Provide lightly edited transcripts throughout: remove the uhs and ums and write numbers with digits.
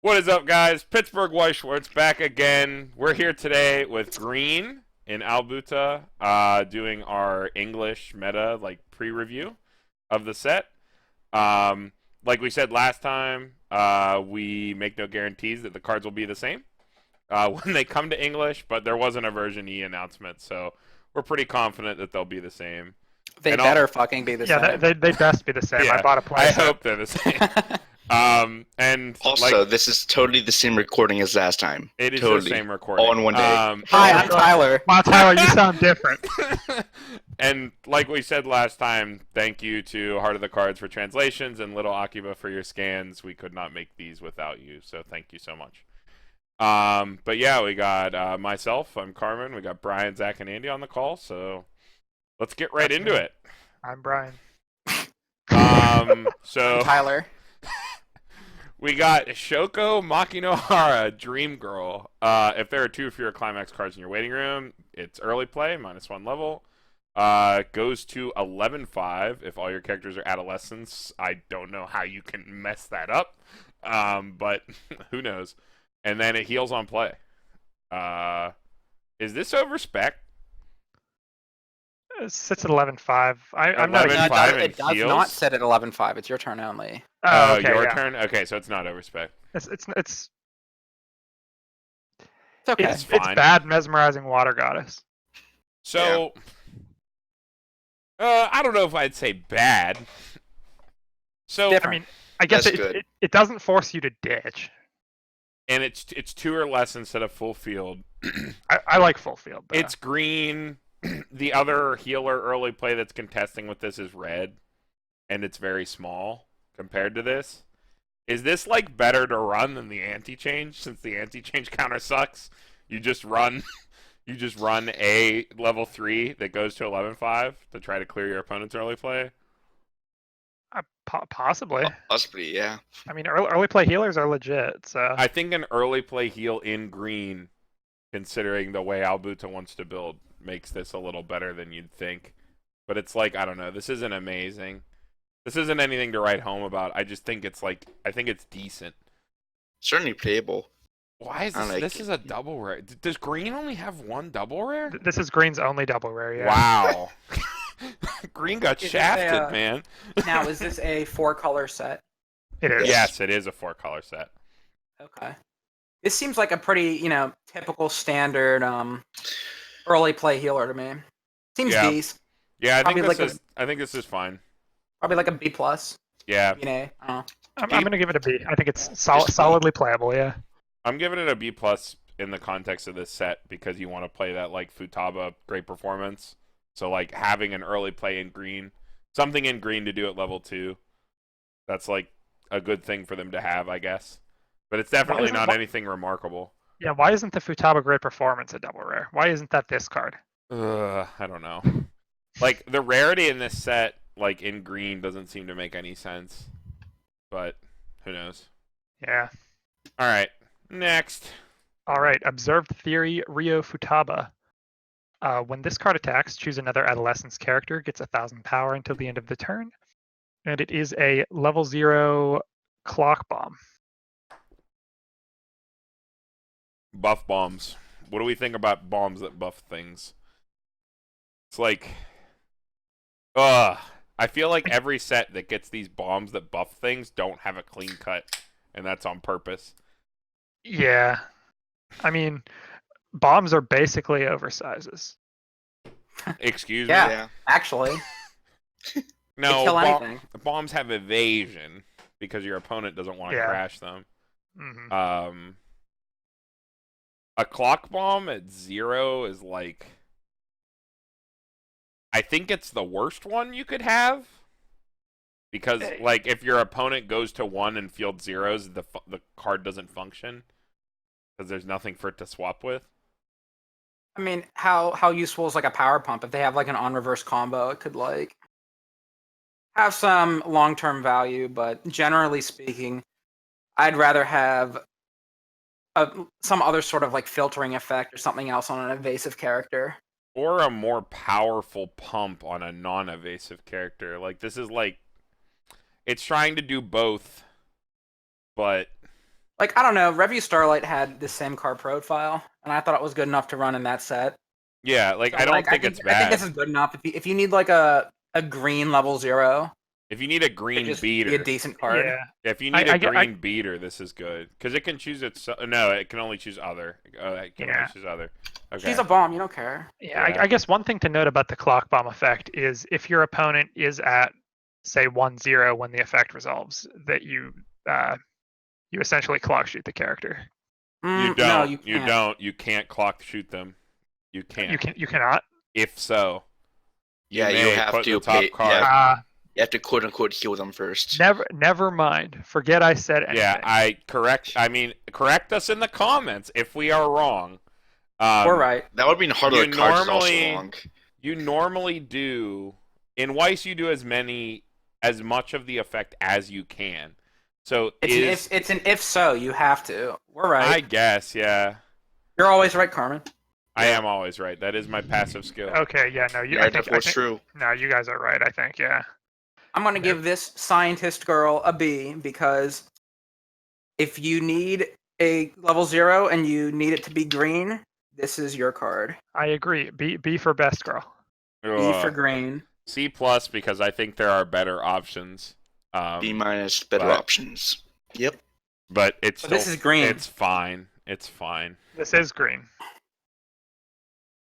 What is up, guys? Pittsburgh Weiss Schwarz back again. We're here today with Green in Albuta, doing our English meta pre-review of the set. Like we said last time, we make no guarantees that the cards will be the same when they come to English, but there wasn't a version E announcement, so we're pretty confident that they'll be the same. They better fucking be the same. Yeah, they best be the same. Yeah, I bought a play. I hope they're the same. And also, this is totally the same recording as last time. It is totally. the same recording. All in one day. Hi, I'm Tyler. Wow, Tyler, you sound different. And like we said last time, thank you to Heart of the Cards for translations and Little Akiba for your scans. We could not make these without you, so thank you so much. But yeah, we got myself, I'm Carmen. We got Brian, Zach, and Andy on the call, so let's get right into it. I'm Brian. So I'm Tyler. we got Shoko, Maki no Hara, Dream Girl. If there are two fewer Climax cards in your waiting room, it's early play, -1 level. Goes to 11/5 if all your characters are adolescents. I don't know how you can mess that up, but who knows. And then it heals on play. Is this over spec? It sits at 11.5. I'm not. 11.5 It does heals? not sit at 11.5. It's your turn only. Oh, okay, your yeah. turn? Okay, so it's not over spec. It's It's okay. it's fine. bad mesmerizing water goddess. So, I don't know if I'd say bad. So, Different. I mean, I guess That's good. it doesn't force you to ditch. and it's 2 or less instead of full field. I like full field. Though. It's green. The other healer early play that's contesting with this is red, and it's very small compared to this. Is this like better to run than the anti-change, since the anti-change counter sucks? You just run a level 3 that goes to 11/5 to try to clear your opponent's early play. Possibly. Possibly, yeah. I mean, early play healers are legit. So I think an early play heal in green, considering the way Albuta wants to build, makes this a little better than you'd think. But it's like, I don't know, this isn't amazing. This isn't anything to write home about. I just think it's I think it's decent. Certainly playable. Why is I this? like This it. is a double rare. Does green only have one double rare? this is green's only double rare. Yeah. Wow. Green got Is this shafted, man. Now, is this a 4-color set? It is. Yes, it is a 4-color set. Okay. This seems like a pretty, typical standard early play healer to me. Seems Yeah. decent. Yeah, I think Probably I think this is fine. Probably like a B+. Yeah, I'm gonna give it a B. I think it's solidly playable. Yeah. I'm giving it a B+ in the context of this set because you want to play that like Futaba great performance. So like having an early play in green, something in green to do at level 2, that's like a good thing for them to have, I guess. But it's definitely not anything remarkable. Yeah. Why isn't the Futaba great performance a double rare? Why isn't that this card? I don't know. Like the rarity in this set, like in green, doesn't seem to make any sense. But who knows? Yeah. All right, next. All right. Observed theory. Ryofu Tava. When this card attacks, choose another adolescence character. Gets 1,000 power until the end of the turn, and it is a level 0 clock bomb. Buff bombs. What do we think about bombs that buff things? It's like, I feel like every set that gets these bombs that buff things don't have a clean cut, and that's on purpose. Yeah. I mean, bombs are basically oversizes. Excuse Yeah. me? Yeah. Actually. No, kill anything. bombs have evasion because your opponent doesn't want to Yeah. crash them. Hmm. A clock bomb at 0 is like, I think it's the worst one you could have, because like if your opponent goes to 1 and field zeros, the card doesn't function because there's nothing for it to swap with. I mean, how useful is like a power pump? If they have like an on-reverse combo, it could like have some long-term value, but generally speaking, I'd rather have some other sort of like filtering effect or something else on an evasive character. Or a more powerful pump on a non-evasive character. Like, this is like, it's trying to do both, but Like, I don't know, Review Starlight had the same card profile, and I thought it was good enough to run in that set. Yeah, like So, I don't like, think it's I bad. think this is good enough. If you need like a green level 0, If you need a it green just beater, be a decent card. Yeah. if you need a I green beater, this is good because it can choose its. No, it can only choose other. It can only Yeah. choose other. Okay. She's a bomb. You don't care. Yeah, Yeah. I guess one thing to note about the clock bomb effect is if your opponent is at, say, 1-0 when the effect resolves, that you essentially clock shoot the character. You don't. No, you can't. don't. You can't clock shoot them. You can't. You cannot. If so, Yeah, may you have put to the top pay- card. yeah. You have to quote unquote heal them first. Never mind. Forget I said anything. Yeah, correct us in the comments if we are wrong. We're right. That would be harder. You The card is also normally- long. You normally do in Weiss. You do as much of the effect as you can. So It's an if so. You have to. We're right. I guess, yeah. You're always right, Carmen. I am always right. That is my passive skill. Okay, yeah, no, you. Yeah, I think, that's true. no, you guys are right. I think, yeah. I'm gonna give this scientist girl a B because if you need a level 0 and you need it to be green, this is your card. I agree. B for best girl. B for Ugh. green. C plus because I think there are better options. B minus better but- options. Yep. But it's But still, this is green. It's fine. It's fine. This is green.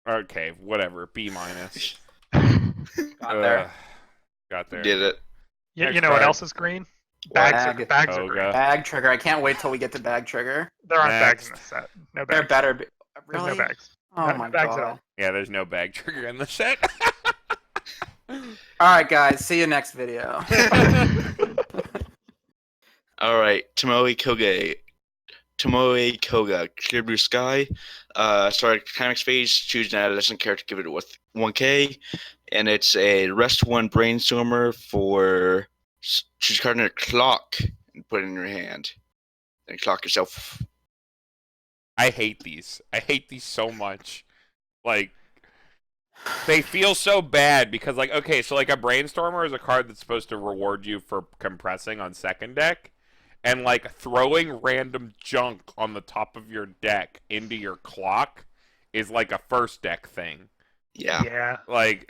Okay, whatever. B minus. Got there. Got there. Did it. You Next know what card. else is green? Bags are Bag. bags are Toga. green. Bag trigger. I can't wait till we get to bag trigger. There aren't bags in Next. this set. No They're bags. better. There's Really? no bags. Oh No my bags at god. all. Yeah, there's no bag trigger in the set. All right, guys. See you next video. All right, Tomoya Koga, Clear Blue Sky. Start Climax phase, choose an adolescent character, give it with 1K, and it's a rest 1 Brainstormer for choose a card in a clock and put it in your hand. And clock yourself. I hate these. I hate these so much. Like, they feel so bad because, like, okay, so like a Brainstormer is a card that's supposed to reward you for compressing on second deck. And, like, throwing random junk on the top of your deck into your clock is, like, a first deck thing. Yeah. Yeah. Like,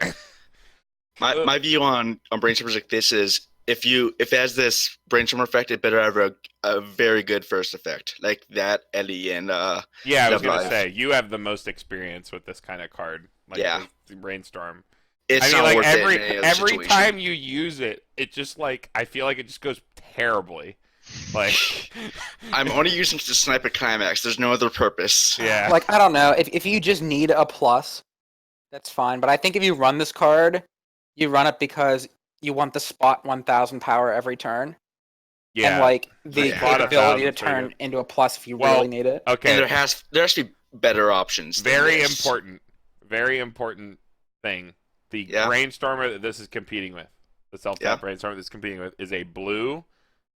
My view on Brainstormers like this is if it has this Brainstormer effect, it better have a very good first effect. Like that Ellie and yeah, I was going to Live. say, you have the most experience with this kind of card. Like, Yeah. the Brainstorm. it's I mean, not like, worth every it in any other every situation. time you use it, it just, like, I feel like it just goes terribly. Like, I'm only using it to snipe a Climax. There's no other purpose. yeah. Like, I don't know. If you just need a plus, that's fine. But I think if you run this card, you run it because you want the spot 1000 power every turn. Yeah. And, like, the Yeah. Spot ability to 1000 for you. turn into a plus if you Well, really need it. Okay. And there has to be better options. than Very this. very important thing. The Yeah. Brainstormer that this is competing with, the self-tap Yeah. Brainstormer that's competing with, is a blue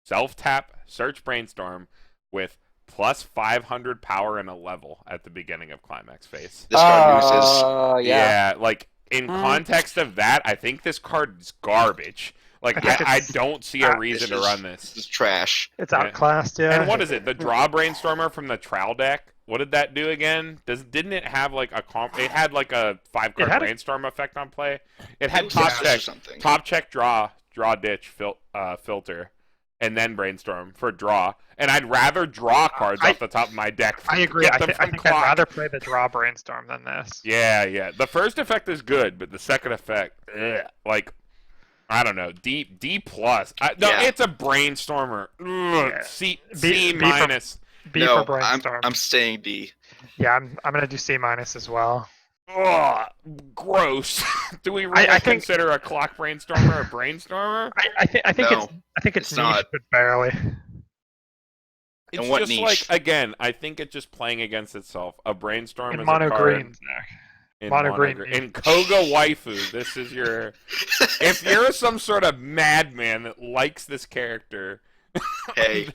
self-tap search Brainstorm with plus 500 power and a level at the beginning of Climax phase. This card loses. Yeah. Like, in Mm. context of that, I think this card is garbage. Like, I think I it's- don't see a reason to run This this. is trash. It's Yeah. outclassed, yeah. And what is it? The draw Brainstormer from the Trowel deck? What did that do again? Didn't it have like a it had like a 5-card had a- Brainstorm effect on play? It had was top Dash or check, something. top check, draw ditch, filter, and then Brainstorm for draw. And I'd rather draw cards I- off the top of my deck. I than agree. get I them think from I'd clock. rather play the draw Brainstorm than this. Yeah. The first effect is good, but the second effect, like, I don't know, D plus. No, Yeah. it's a Brainstormer. Ugh, Yeah. C B for- minus. B no, for Brainstorm. I'm staying D. Yeah, I'm gonna do C minus as well. Ugh, gross. Do we really I think- consider a clock Brainstormer a Brainstormer? I think No, it's it's niche, not. but barely. It's what just niche? like, again, I think it's just playing against itself. A Brainstorm In is mono a card greens, Nick. in mono mono green green. meat. In Koga Waifu, this is your... If you're some sort of madman that likes this character, Hey.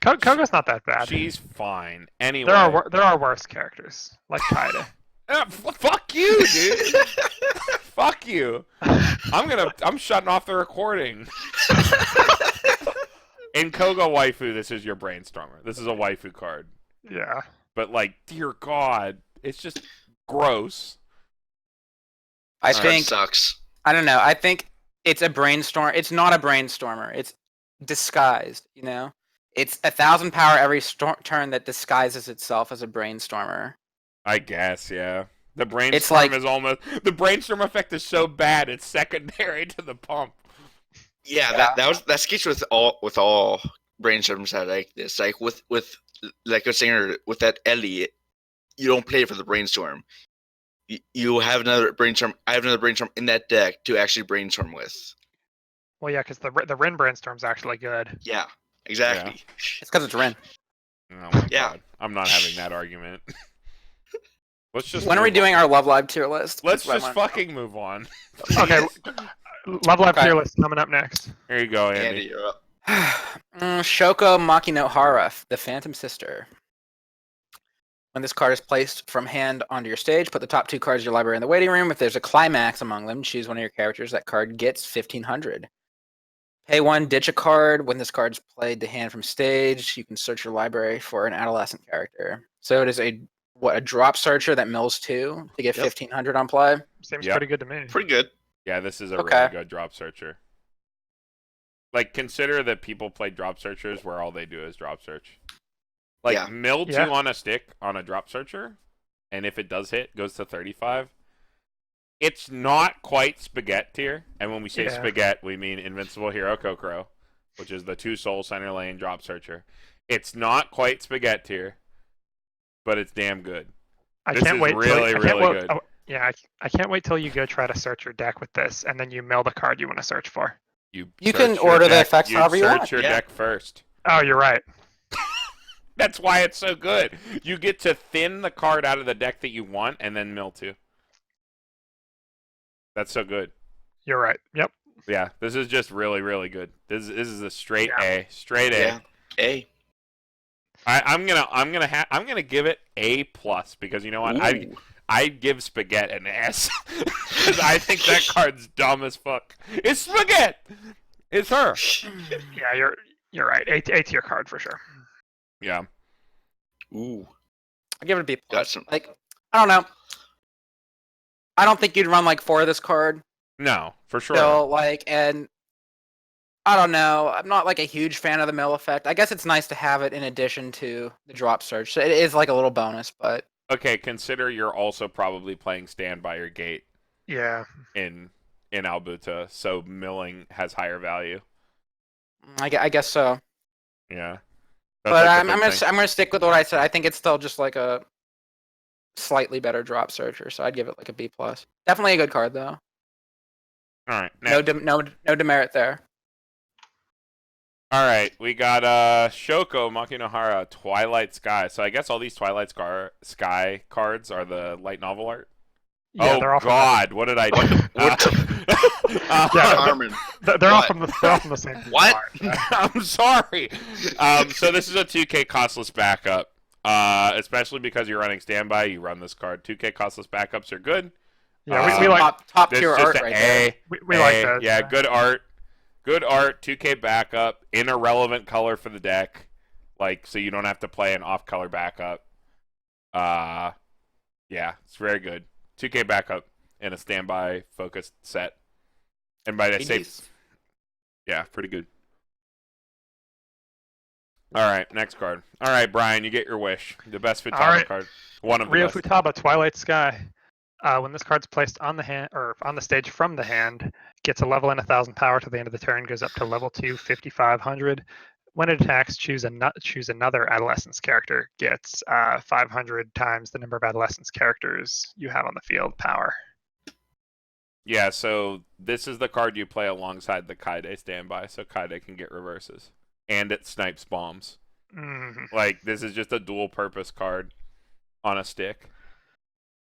Koga's not that bad. she's fine. Anyway. There are worse characters like Kaide. Fuck you, dude. Fuck you. I'm shutting off the recording. In Koga Waifu, this is your Brainstormer. This is a waifu card. Yeah. But, like, dear God, it's just gross. I This card think sucks. I don't know. I think it's a brainstorm. It's not a brainstormer. It's disguised. You know, it's 1,000 power every turn that disguises itself as a brainstormer. I guess, yeah. The Brainstorm It's like- is almost... The Brainstorm effect is so bad, it's secondary to the pump. Yeah, that's the case with all brainstorms that like this. Like with like I was saying with that Ellie, you don't play for the brainstorm. You have another brainstorm. I have another brainstorm in that deck to actually brainstorm with. Well, yeah, because the Rin Brainstorm's actually good. Yeah, exactly. It's because it's Ren. Oh my Yeah. God. I'm not having that argument. Let's just When are we move on. doing our Love Live tier list? Let's That's what I just want. fucking move on. Okay, Love Live Okay. tier list coming up next. Here you go, Andy, Andy. you're up. Shoko Maki no Hara, the Phantom Sister. When this card is placed from hand onto your stage, put the top 2 cards of your library in the waiting room. If there's a climax among them, choose one of your characters. That card gets 1,500. Pay 1, ditch a card. When this card's played to hand from stage, you can search your library for an adolescent character. So it is a drop searcher that mills 2 to get Yep. 1,500 on play. Seems Yep. pretty good to me. Pretty good. Yeah, this is a Okay. really good drop searcher. Like, consider that people play drop searchers where all they do is drop search. Like, Yeah. mill 2 Yeah. on a stick on a drop searcher, and if it does hit, goes to 35. It's not quite spaghetti tier, and when we say Yeah. spaghetti, we mean Invincible Hero Kokoro, which is the 2 soul center lane drop searcher. It's not quite spaghetti tier, but it's damn good. I This can't is wait. really, I can't really wait- good. oh, yeah, I can't wait till you go try to search your deck with this, and then you mill the card you want to search for. You search can your order the deck- effects however you search want. your Yeah. deck first. Oh, you're right. That's why it's so good. You get to thin the card out of the deck that you want and then mill 2. That's so good. You're right. Yep. Yeah, this is just really, really good. This is a straight Yeah. A, straight A. Yeah. Hey. I'm gonna give it A plus because you know what? Ooh. I'd give Spaghetti an S because I think that card's dumb as fuck. It's Spaghetti. It's her. Yeah, you're right. A tier card for sure. Yeah. Ooh. I'll give it a B+. Got some. Like, I don't know. I don't think you'd run like 4 of this card. No, for sure. So, like, and I don't know. I'm not like a huge fan of the mill effect. I guess it's nice to have it in addition to the drop search. So it is like a little bonus, but Okay, consider you're also probably playing Stand by Your Gate Yeah. in Albuta, so milling has higher value. I guess so. Yeah. But like the I'm big thing. gonna stick with what I said. I think it's still just like a slightly better drop searcher. So I'd give it like a B+. Definitely a good card though. All right. No Next. no demerit there. All right, we got Shoko Makinohara Twilight Sky. So I guess all these Twilight Sky cards are the light novel art. Yeah, oh they're all from God, what did I do? Yeah, Carmen. they're all What? from the same. What? art. I'm sorry. So this is a 2K costless backup. Especially because you're running standby, you run this card. 2K costless backups are good. Yeah, we like top This tier is just art an right A. there. we like A. those. Yeah, good art. Good art. 2K backup in a relevant color for the deck, like so you don't have to play an off-color backup. Yeah, it's very good. 2K backup in a standby focused set, and by that say, Jeez. yeah, pretty good. All right, next card. All right, Brian, you get your wish. The best Futaba right. card. One of the Ryofu best. Tava Twilight Sky. When this card's placed on the hand or on the stage from the hand, gets a level and 1,000 power to the end of the turn, goes up to level 2, 5,500. When it attacks, choose another Adolescence character. Gets 500 times the number of Adolescence characters you have on the field power. Yeah, so this is the card you play alongside the Kaide standby, so Kaide can get reverses. And it snipes bombs. Mhm. Like, this is just a dual-purpose card on a stick.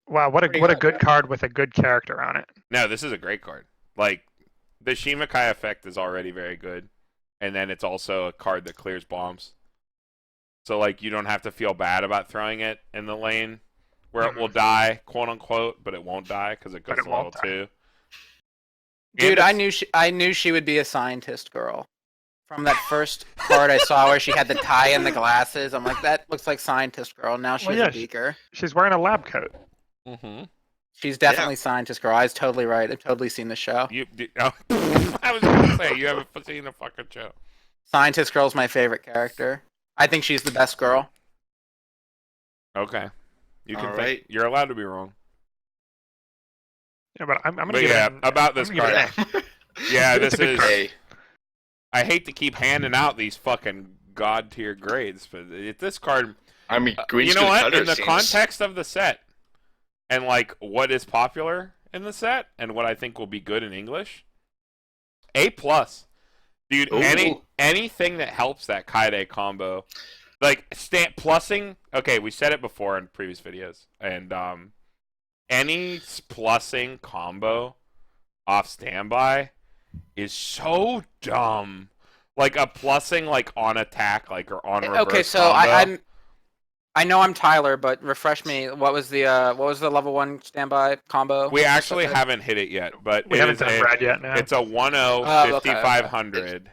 Wow, what a Pretty good card with a good character on it. No, this is a great card. Like, the Shimakai effect is already very good. And then it's also a card that clears bombs. So, like, you don't have to feel bad about throwing it in the lane where it will die, quote-unquote, but it won't die because it goes But it to level won't die. 2. Dude, And I knew she would be a scientist girl from that first card I saw where she had the tie and the glasses. I'm like, that looks like Scientist Girl. Now she's a beaker. She's wearing a lab coat. Mm-hmm. She's definitely Scientist Girl. I was totally right. I've totally seen the show. I was going to say, you haven't seen the fucking show. Scientist Girl's my favorite character. I think she's the best girl. Okay. You can All think. right. You're allowed to be wrong. Yeah, but I'm gonna But give yeah, it an, about this I'm gonna card. give it an Yeah, It's this a good is... card. Hey, I hate to keep handing out these fucking god tier grades, but this card... I mean, green's you know good what? color, In the it seems. context of the set, and like what is popular in the set, and what I think will be good in English, A+. Dude, Ooh. anything that helps that Kaide combo, like plussing. Okay, we said it before in previous videos, and any plussing combo off standby is so dumb. Like a plussing like on attack, like or on reverse. Okay, so combo. I know I'm Tyler, but refresh me. What was the level 1 standby combo? We actually haven't hit it yet, but We it haven't is done Brad yet. No. It's a 10 okay, 5500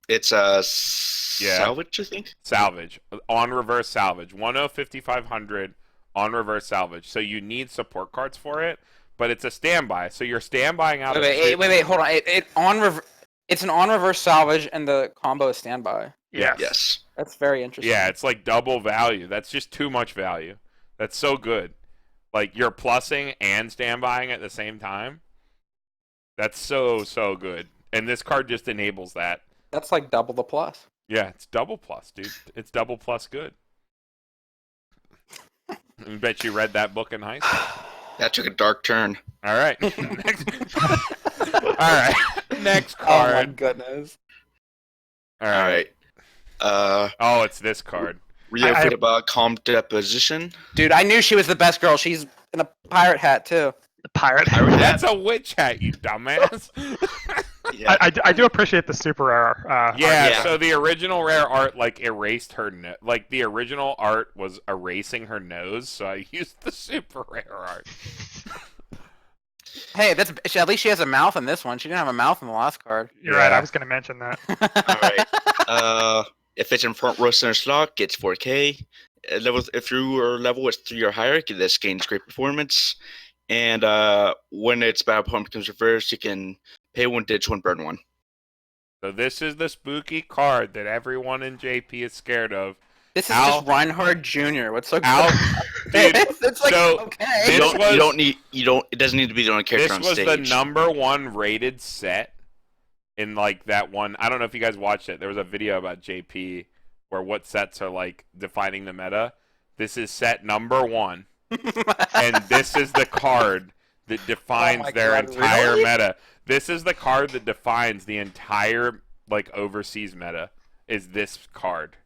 It's a salvage, I think. salvage on reverse salvage 10 5500 on reverse salvage. So you need support cards for it, but it's a standby. So you're standbying out. Wait, hold on. It's an on reverse salvage, and the combo is standby. Yes. Yes. That's very interesting. Yeah, it's like double value. That's just too much value. That's so good. Like you're plussing and standbying at the same time. That's so good. And this card just enables that. That's like double the plus. Yeah, it's double plus, dude. It's double plus good. I bet you read that book in high school. That took a dark turn. All right. Next. All right. Next Oh my card. goodness. All All right. right. Oh, it's this card. Ryofu Tava, Calm Deposition. Dude, I knew she was the best girl. She's in a pirate hat too. the pirate. That's a witch hat, you dumbass. Yeah. I do appreciate the super rare. Yeah, Yeah. so the original rare art like erased her like the original art was erasing her nose, so I used the super rare art. Hey, at least she has a mouth in this one. She didn't have a mouth in the last card. You're right. Yeah. I was going to mention that. Alright. If it's in front row center slot, gets 4K. If your level is 3 or higher, this gains great performance. And when its battle point becomes reversed, you can pay 1, ditch 1, burn 1. So this is the spooky card that everyone in JP is scared of. This is Al- just Reinhard Jr. What's so good? Al, dude, it's like, so okay. this was- It doesn't need to be the only character this on was stage. the #1 rated set in like that one. I don't know if you guys watched it. There was a video about JP where what sets are like defining the meta. This is set #1, and this is the card that defines my their God, entire really? meta. This is the card that defines the entire like overseas meta. Is this card?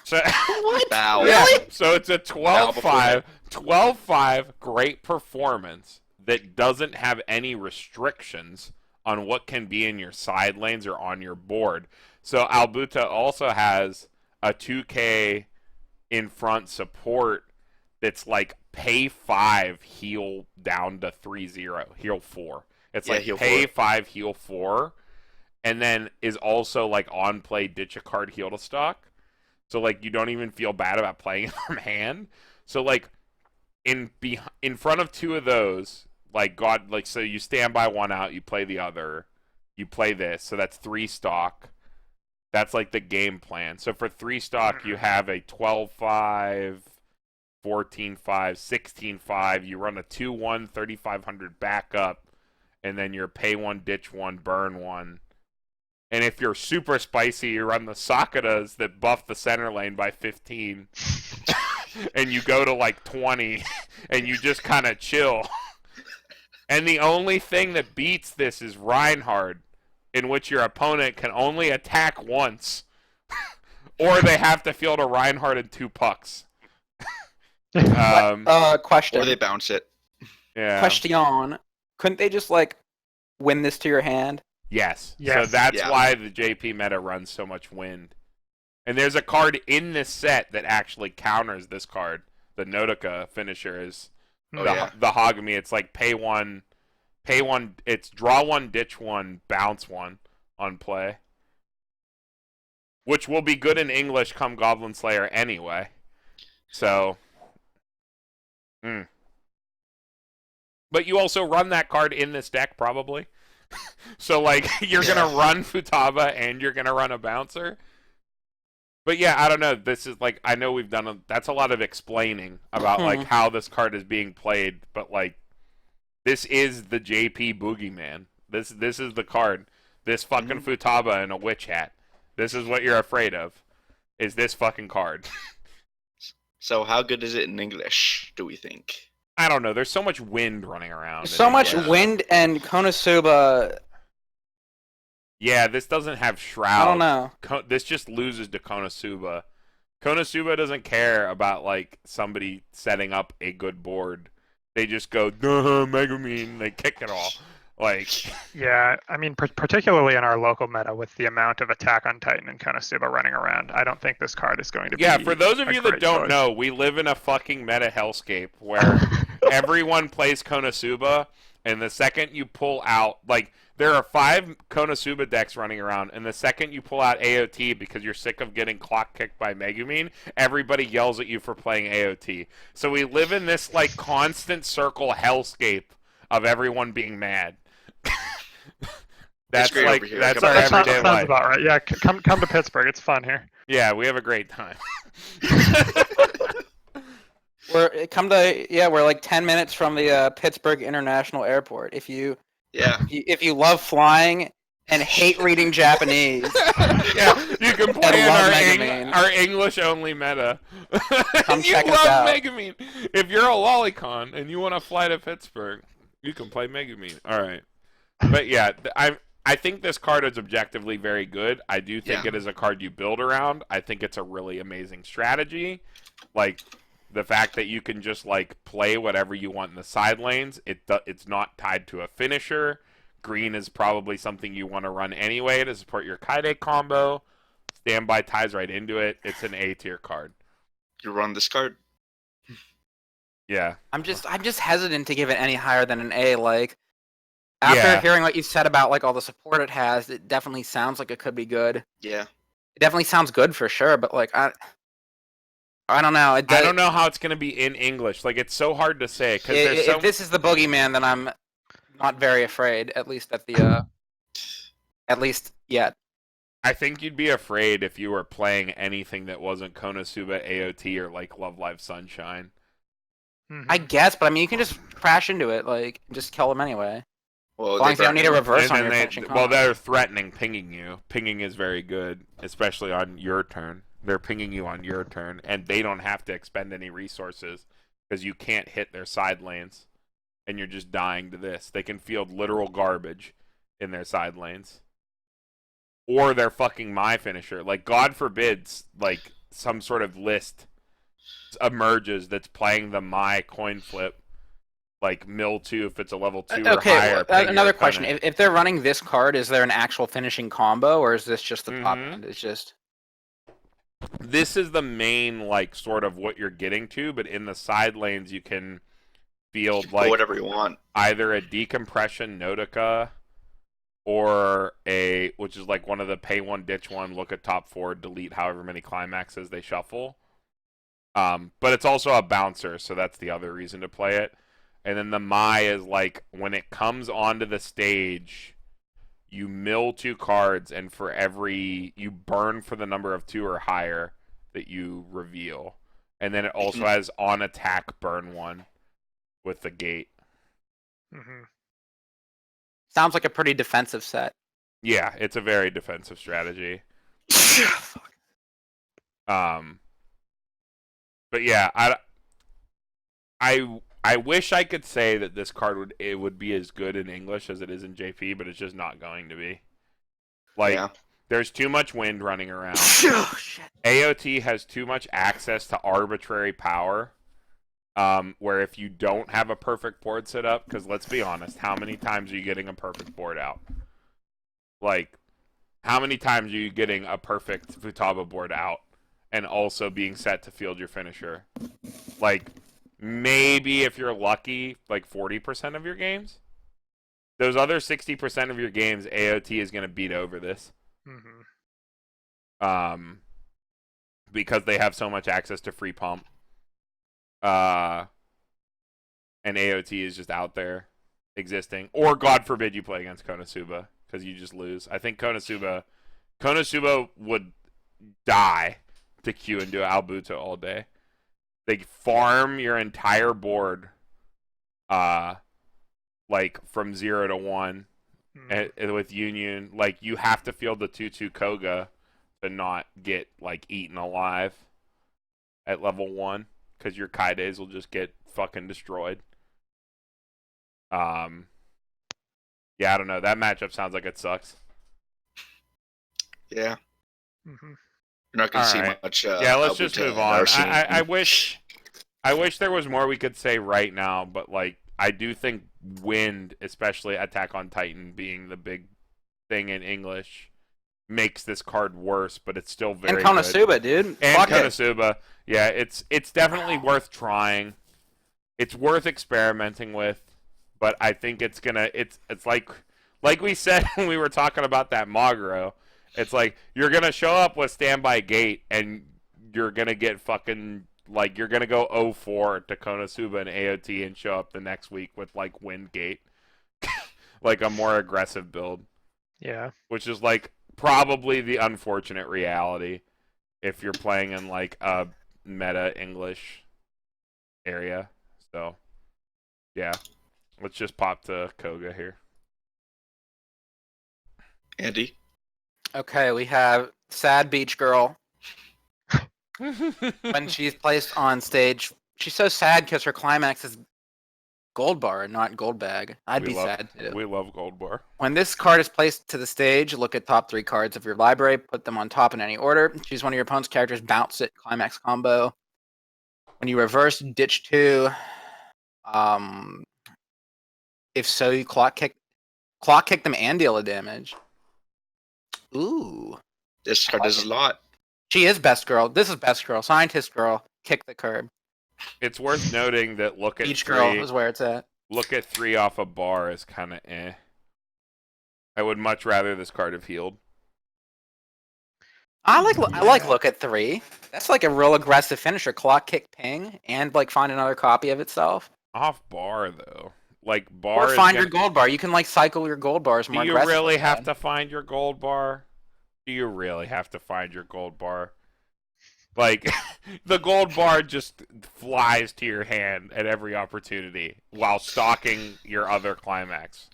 So, Bow. yeah, so it's a 12-5, 12-5 great performance that doesn't have any restrictions on what can be in your side lanes or on your board. So Albuta also has a 2K in front support that's like pay 5, heal down to 3-0, heal 4. It's Yeah, like heal pay 4. 5, heal 4, and then is also like on play, ditch a card, heal to stock. So like you don't even feel bad about playing it from hand. So like in front of 2 of those, like so you stand by 1 out, you play the other, you play this, so that's 3 stock. That's like the game plan. So for 3 stock, you have a 12-5, 14-5, 16-5. You run a 2-1, 3,500 backup, and then you're pay 1, ditch 1, burn 1. And if you're super spicy, you run the Sakuras that buff the center lane by 15. And you go to like 20, and you just kind of chill. And the only thing that beats this is Reinhardt, in which your opponent can only attack once. Or they have to field a Reinhardt and 2 pucks. Question. Or they bounce it. Yeah. Question. Couldn't they just like win this to your hand? Yes. Yes. So that's Yeah. why the JP meta runs so much wind. And there's a card in this set that actually counters this card. The Nodoka finisher is Oh, the, yeah. the Hogami. It's like pay 1, it's draw 1, ditch 1, bounce 1 on play. which will be good in English come Goblin Slayer anyway. So, but you also run that card in this deck probably. So like you're gonna run Futaba and you're gonna run a bouncer. But yeah, I don't know. This is like I know we've done that's a lot of explaining about like how this card is being played, but like this is the JP Boogeyman. This is the card. This fucking Futaba in a witch hat. This is what you're afraid of. Is this fucking card. So how good is it in English, do we think? I don't know. There's so much wind running around. So much wind and Konosuba. Yeah, this doesn't have Shroud. I don't know. This just loses to Konosuba. Konosuba doesn't care about like somebody setting up a good board. They just go, duh, Megumin. They kick it all. Like, yeah, I mean, particularly in our local meta with the amount of Attack on Titan and Konosuba running around, I don't think this card is going to be. Yeah, for those of you that don't know, we live in a fucking meta hellscape where everyone plays Konosuba, and the second you pull out, like, there are 5 Konosuba decks running around, and the second you pull out AOT because you're sick of getting clock kicked by Megumin, everybody yells at you for playing AOT. So we live in this, like, constant circle hellscape of everyone being mad. That's like that's our everyday life. Sounds about right. Yeah, come to Pittsburgh. It's fun here. Yeah, we have a great time. We're like 10 minutes from the Pittsburgh International Airport. If you love flying and hate reading Japanese, yeah, you can play in our English only meta. Come check us out. Megumin. If you're a lolicon and you want to fly to Pittsburgh, you can play Megumin. All right, but yeah, I think this card is objectively very good. I do think it is a card you build around. I think it's a really amazing strategy. Like, the fact that you can just, like, play whatever you want in the side lanes. It's not tied to a finisher. Green is probably something you want to run anyway to support your Kaide combo. Standby ties right into it. It's an A-tier card. You run this card? Yeah. I'm just hesitant to give it any higher than an A, like... After hearing what you said about like all the support it has, it definitely sounds like it could be good. Yeah. It definitely sounds good for sure, but like I don't know. I don't know how it's going to be in English. Like, it's so hard to say. If this is the Boogeyman, then I'm not very afraid, at least yet. I think you'd be afraid if you were playing anything that wasn't Konosuba AOT or like Love Live Sunshine. I guess, but I mean, you can just crash into it, like, just kill them anyway. Well, as long as you don't need a reverse on your finishing combo. Well, they're threatening pinging you. Pinging is very good, especially on your turn. They're pinging you on your turn, and they don't have to expend any resources because you can't hit their side lanes, and you're just dying to this. They can field literal garbage in their side lanes. Or they're fucking my finisher. Like, God forbids, like, some sort of list emerges that's playing the my coin flip. Like mill 2 if it's a level 2 or higher. Another question. If they're running this card, is there an actual finishing combo, or is this just the top end? It's just... This is the main, like, sort of what you're getting to, but in the side lanes you can field, like... whatever you want. Either a decompression Nodoka, or a... which is like one of the pay 1, ditch 1, look at top 4, delete however many climaxes they shuffle. But it's also a bouncer, so that's the other reason to play it. And then the Mai is like, when it comes onto the stage, you mill 2 cards, and for every, you burn for the number of 2 or higher that you reveal. And then it also has on attack burn 1 with the gate. Sounds like a pretty defensive set. Yeah, it's a very defensive strategy. But yeah, I wish I could say that this card would be as good in English as it is in JP, but it's just not going to be. Like, there's too much wind running around. Oh, shit. AOT has too much access to arbitrary power, where if you don't have a perfect board set up, because let's be honest, how many times are you getting a perfect board out? Like, how many times are you getting a perfect Futaba board out and also being set to field your finisher? Like... Maybe if you're lucky, like 40% of your games. Those other 60% of your games, AOT is going to beat over this. because they have so much access to free pump. And AOT is just out there existing. Or God forbid you play against Konosuba because you just lose. I think Konosuba would die to queue into Albuta all day. They farm your entire board like from 0 to 1 with Union. Like you have to field the 2/2 Koga to not get like eaten alive at level 1 because your Kaides will just get fucking destroyed. Yeah, I don't know. That matchup sounds like it sucks. Yeah. Mm-hmm. You're not going to see Alright. much. Yeah, let's just Albuta move in on. our scene. I wish there was more we could say right now, but like I do think wind, especially Attack on Titan being the big thing in English, makes this card worse, but it's still very And Konosuba, dude. And Fuck it. Konosuba. Yeah, it's definitely worth trying. It's worth experimenting with, but I think it's like we said when we were talking about that Maguro. It's like you're gonna show up with Standby Gate and you're gonna get fucking like you're gonna go 0-4 to Konosuba and AOT and show up the next week with like Wind Gate, like a more aggressive build. Yeah. Which is like probably the unfortunate reality if you're playing in like a meta English area. So yeah, let's just pop to Koga here. Andy? Okay, we have Sad Beach Girl. When she's placed on stage, she's so sad because her climax is gold bar, not gold bag. I'd be sad too. We love Gold Bar. When this card is placed to the stage, look at top 3 cards of your library, put them on top in any order. Choose one of your opponent's characters, bounce it, climax combo. When you reverse, ditch 2. If so, you clock kick them and deal a damage. Ooh. This card does a lot. She is best girl. This is best girl. Scientist girl. Kick the curb. It's worth noting that look at Beach 3. girl is where it's at. Look at 3 off a bar is kind of eh. I would much rather this card have healed. I like look at 3. That's like a real aggressive finisher. Clock kick ping and like find another copy of itself. Off bar though, like bar. Or find your gold bar. You can like cycle your gold bars more Do you aggressively. really have to find your gold bar? Do you really have to find your gold bar? Like, the gold bar just flies to your hand at every opportunity while stalking your other climax.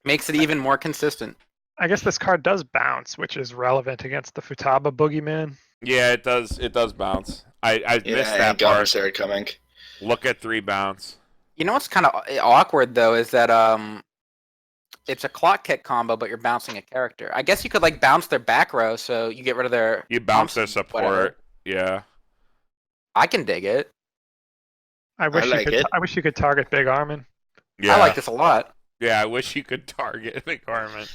Makes it even more consistent. I guess this card does bounce, which is relevant against the Futaba Boogeyman. Yeah, it does. It does bounce. I missed Yeah, that and part. Commissary coming. Look at 3 bounce. You know what's kind of awkward though is that it's a clock kick combo, but you're bouncing a character. I guess you could like bounce their back row, so you get rid of their. You bounce their pumps, support. whatever. Yeah. I can dig it. I wish you could target Big Armin. Yeah. I like this a lot. Yeah, I wish you could target the Carmen.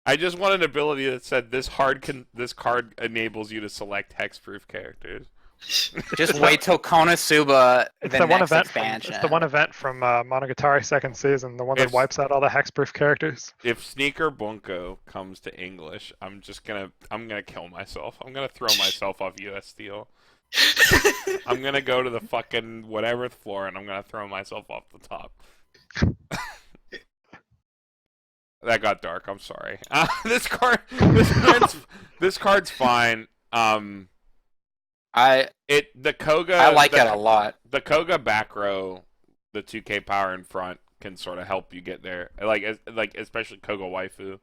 I just want an ability that said this card enables you to select hexproof characters. Just wait till Konosuba It's the the one next event. expansion. It's the one event from Monogatari second season, the one that If- wipes out all the hexproof characters. If Sneaker Bunko comes to English, I'm gonna kill myself. I'm gonna throw myself off US Steel. I'm gonna go to the fucking whatever floor and I'm gonna throw myself off the top. That got dark. I'm sorry. This card's fine. The Koga. I like it a lot. The Koga back row, the 2K power in front can sort of help you get there. Like especially Koga waifu.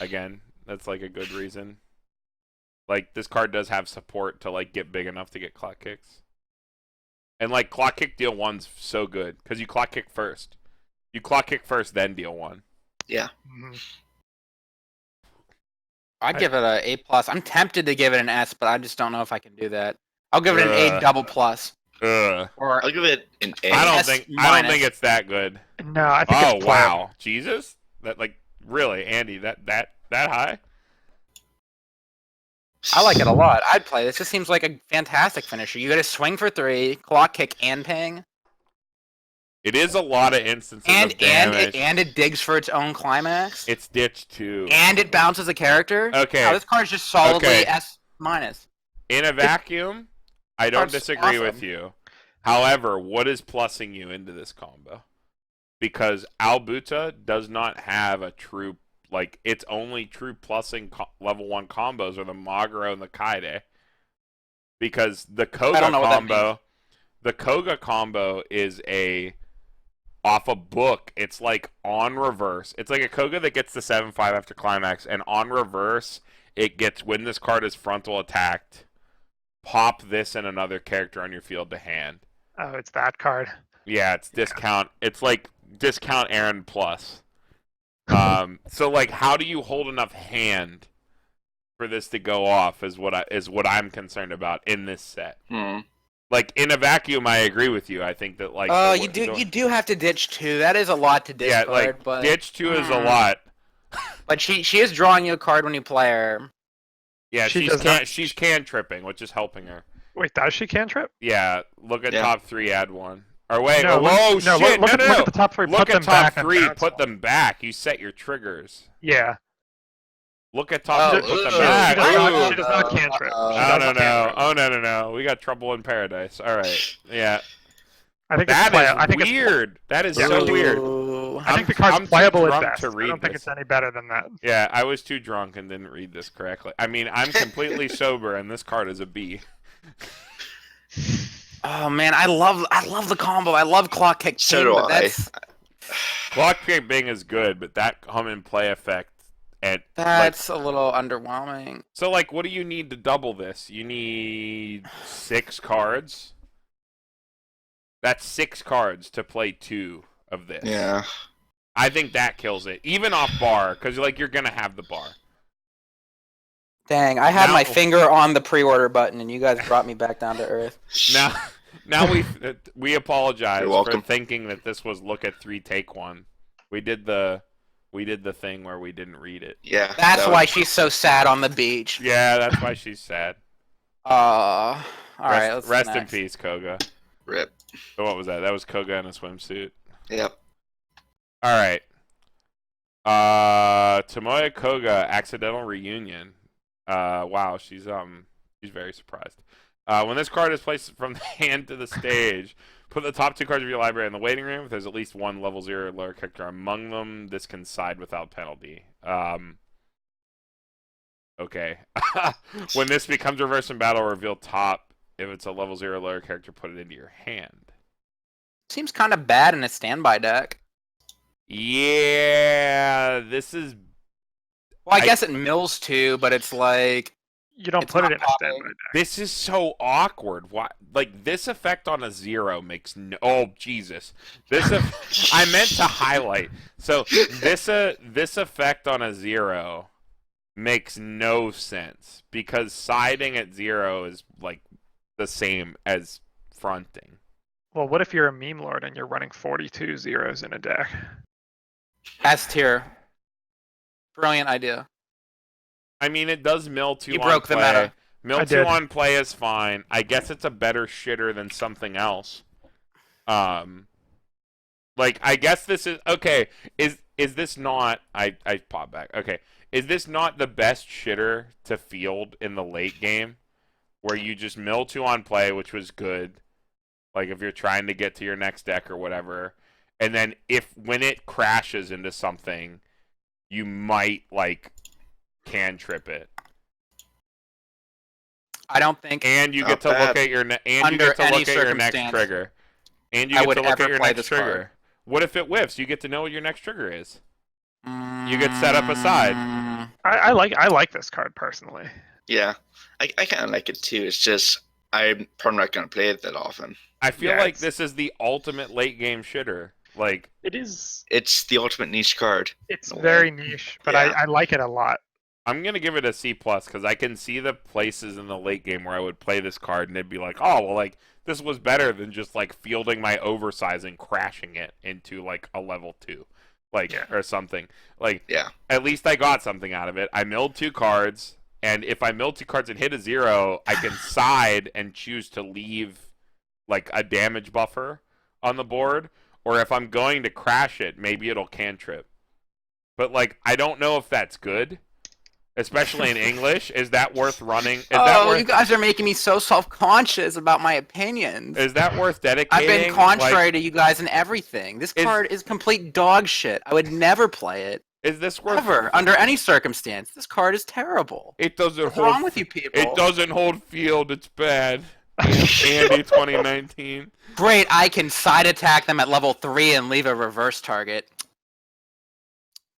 Again, that's like a good reason. Like this card does have support to like get big enough to get clock kicks. And like clock kick deal 1's so good because you clock kick first. You clock kick first, then deal 1. Yeah. Mhm. I'd give it a A+. I'm tempted to give it an S, but I just don't know if I can do that. I'll give it an A double plus. Ugh. Or I'll give it an A. I don't S think minus. it's that good. No, I think Oh it's planned. wow, Jesus! That like really, Andy? That high? I like it a lot. I'd play this. This seems like a fantastic finisher. You got to swing for 3, clock kick, and ping. It is a lot of instances And of damage. it digs for its own climax. It's ditch too. And it bounces a character. Okay. Now, this card's just solidly Okay. S minus. In a vacuum, I don't Card's disagree with awesome. you. However, what is plussing you into this combo? Because Albuta does not have a true, like, its only true plussing level 1 combos are the Maguro and the Kaide. Because the Koga don't know what that means. combo, the Koga combo is off a book. It's like on reverse. It's like a Koga that gets the 7-5 after climax, and on reverse, it gets, when this card is frontal attacked, pop this and another character on your field to hand. Oh, it's that card. Yeah, it's discount. It's like discount Aaron plus. So like, how do you hold enough hand for this to go off? Is what I'm concerned about in this set. Like in a vacuum, I agree with you. I think that like. You do have to ditch 2. That is a lot to discard. Yeah, like but ditch 2 is a lot. But she is drawing you a card when you play her. Yeah, She she's does not- she's cantripping, which is helping her. Wait, does she cantrip? Yeah, look at Yeah. top 3, add 1. Or wait, No, whoa, look- no, shit, look no. at the top 3. Look Put at them top back and 3, bounce put one. them back. You set your triggers. Yeah. Look at top 3, Oh, put them ooh. back. She does not Ooh. cantrip. She Oh, does no, not no. cantrip. Oh, no. We got trouble in paradise. All right. Yeah. I think That it's play- I is think it's weird. That is Yeah. so weird. Ooh. I think the card's I'm too playable at drunk best. to I read don't think this. it's any better than that. Yeah, I was too drunk and didn't read this correctly. I mean, I'm completely sober, and this card is a B. Oh man, I love the combo. I love clock kick. So King, do but I. that's Clock Kick Bing is good, but that come and play effect at that's a little underwhelming. so like, what do you need to double this? You need 6 cards. That's 6 cards to play 2 of this. Yeah. I think that kills it, even off bar, because like you're gonna have the bar. Dang, I had Now- my finger on the pre-order button, and you guys brought me back down to earth. Now we apologize You're for welcome. thinking that this was look at 3 take 1. We did the thing where we didn't read it. Yeah. That's that why was- she's so sad on the beach. Yeah, that's why she's sad. All right, let's Rest in next. peace, Koga. Rip. So what was that? That was Koga in a swimsuit. Yep. All right. Tomoya Koga accidental reunion. Wow, she's very surprised. When this card is placed from the hand to the stage, put the top 2 cards of your library in the waiting room. If there's at least one level 0 or lower character among them, this can side without penalty. Okay. When this becomes reverse in battle, reveal top. If it's a level 0 or lower character, put it into your hand. Seems kind of bad in a standby deck. Yeah, this is. Well, I guess it mills too, but it's like You don't It's put not it in a popping. standby deck. This is so awkward. Why? Like this effect on a 0 makes no. Oh Jesus! I meant to highlight. So this effect on a 0 makes no sense because siding at 0 is like the same as fronting. Well, what if you're a meme lord and you're running 42 zeros in a deck? S tier. Brilliant idea. I mean, it does mill 2 You on broke the play. meta. Mill I 2 did. on play is fine. I guess it's a better shitter than something else. Like I guess this is okay. Is this not? I pop back. Okay, is this not the best shitter to field in the late game, where you just mill 2 on play, which was good. Like if you're trying to get to your next deck or whatever, and then when it crashes into something, you might like cantrip it. I don't think And you Not get to bad. look at your and you Under get to any look at your next circumstance, trigger. And you I get would to look ever at your play next this trigger. card. What if it whiffs? You get to know what your next trigger is. You get set up aside. I like this card personally. Yeah. I kind of like it too. It's just I'm probably not going to play it that often. I feel Yeah, like it's- this is the ultimate late game shitter. Like It is. It's the ultimate niche card. It's No very way. niche, but Yeah. I like it a lot. I'm gonna give it a C plus because I can see the places in the late game where I would play this card and it'd be like, oh well, like this was better than just like fielding my oversize and crashing it into like a level 2, like Yeah. or something. Like Yeah. at least I got something out of it. I milled 2 cards, and if I milled 2 cards and hit a 0, I can side and choose to leave like a damage buffer on the board, or if I'm going to crash it, maybe it'll cantrip. But like, I don't know if that's good, especially in English. Is that worth running? You guys are making me so self-conscious about my opinions. Is that worth dedicating? I've been contrary to you guys in everything. This card is complete dog shit. I would never play it. Is this worth ever under any circumstance? This card is terrible. It doesn't What's hold. wrong with you people? It doesn't hold field. It's bad. Andy 2019. Great, I can side attack them at level 3 and leave a reverse target.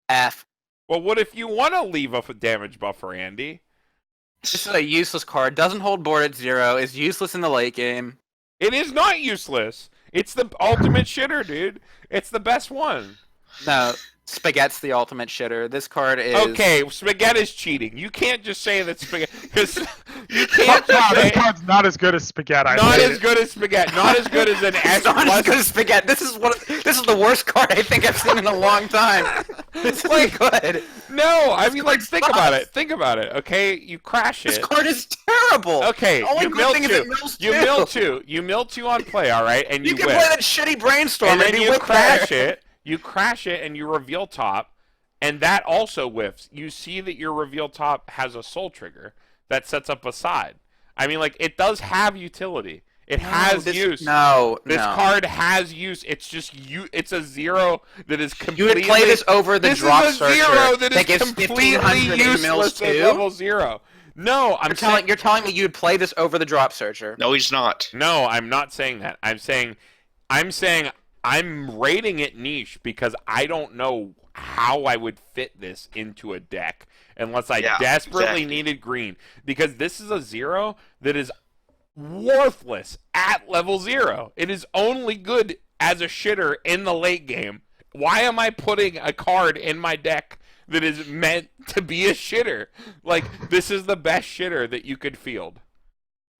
F. Well, what if you want to leave a damage buffer, Andy? This is a useless card. Doesn't hold board at 0. Is useless in the late game. It is not useless. It's the ultimate shitter, dude. It's the best one. No, Spaghetti's the ultimate shitter. This card is... Okay, Spaghetti's cheating. You can't just say that Spaghetti... Because you can't just say... This card's not as good as Spaghetti. Not as good as Spaghetti. Not as good as an S+. Not as good as Spaghetti. This is the worst card I think I've seen in a long time. This is good. No, I mean, like, think about it. Think about it, okay? You crash it. This card is terrible. Okay, the only you good mill thing is two. it mills You two. mill two. You mill two on play, all right? And You you can whip. play that shitty Brainstorm And then you you whip crash there. it. You crash it and you reveal top, and that also whiffs. You see that your reveal top has a soul trigger that sets up a side. I mean, like, it does have utility. It has use. No, This card has use. It's just It's a 0 that is completely. You would play this over the drop This is a searcher 0 that is gives completely 1500 in mills useless at too? level 0. No, You're telling me you'd play this over the drop searcher. No, he's not. No, I'm not saying that. I'm saying I'm rating it niche because I don't know how I would fit this into a deck unless I desperately needed green. Because this is a 0 that is worthless at level 0. It is only good as a shitter in the late game. Why am I putting a card in my deck that is meant to be a shitter? Like, this is the best shitter that you could field.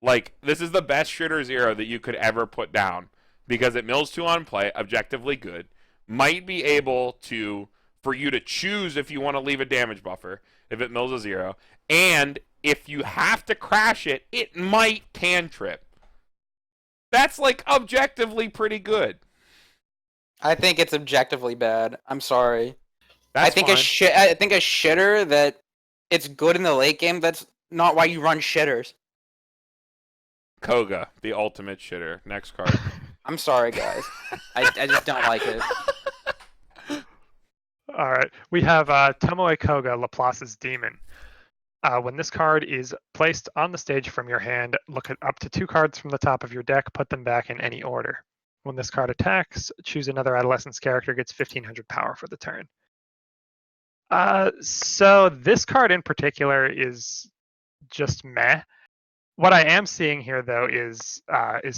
Like, this is the best shitter 0 that you could ever put down. Because it mills 2 on play, objectively good. Might be able to, for you to choose if you want to leave a damage buffer, if it mills a 0. And if you have to crash it, it might cantrip. That's, like, objectively pretty good. I think it's objectively bad. I'm sorry. That's I think fine. I think a shitter that it's good in the late game. That's not why you run shitters. Koga, the ultimate shitter. Next card. I'm sorry, guys. I just don't like it. All right, we have Tomoya Koga, Laplace's Demon. When this card is placed on the stage from your hand, look at up to 2 cards from the top of your deck, put them back in any order. When this card attacks, choose another Adolescence character, gets 1500 power for the turn. So this card in particular is just meh. What I am seeing here, though, is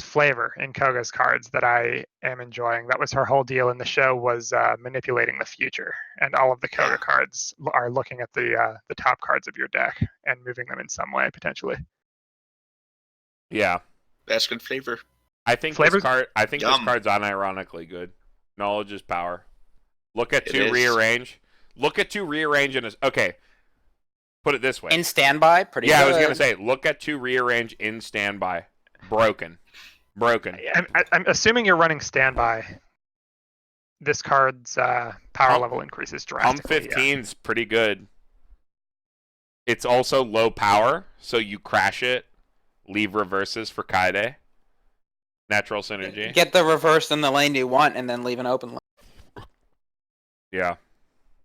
flavor in Koga's cards that I am enjoying. That was her whole deal in the show, was manipulating the future, and all of the Koga cards are looking at the top cards of your deck and moving them in some way potentially. Yeah, That's good flavor. I think Flavors? this card. I think Yum. this card's unironically good. Knowledge is power. Look at It 2 is. rearrange. Look at 2 rearrange and okay. Put it this way. In standby, pretty good. Yeah, I was gonna say, look at 2 rearrange in standby. Broken. I'm assuming you're running standby. This card's power level increases drastically. 15's pretty good. It's also low power, so you crash it, leave reverses for Kaide. Natural synergy. Get the reverse in the lane you want, and then leave an open lane. Yeah.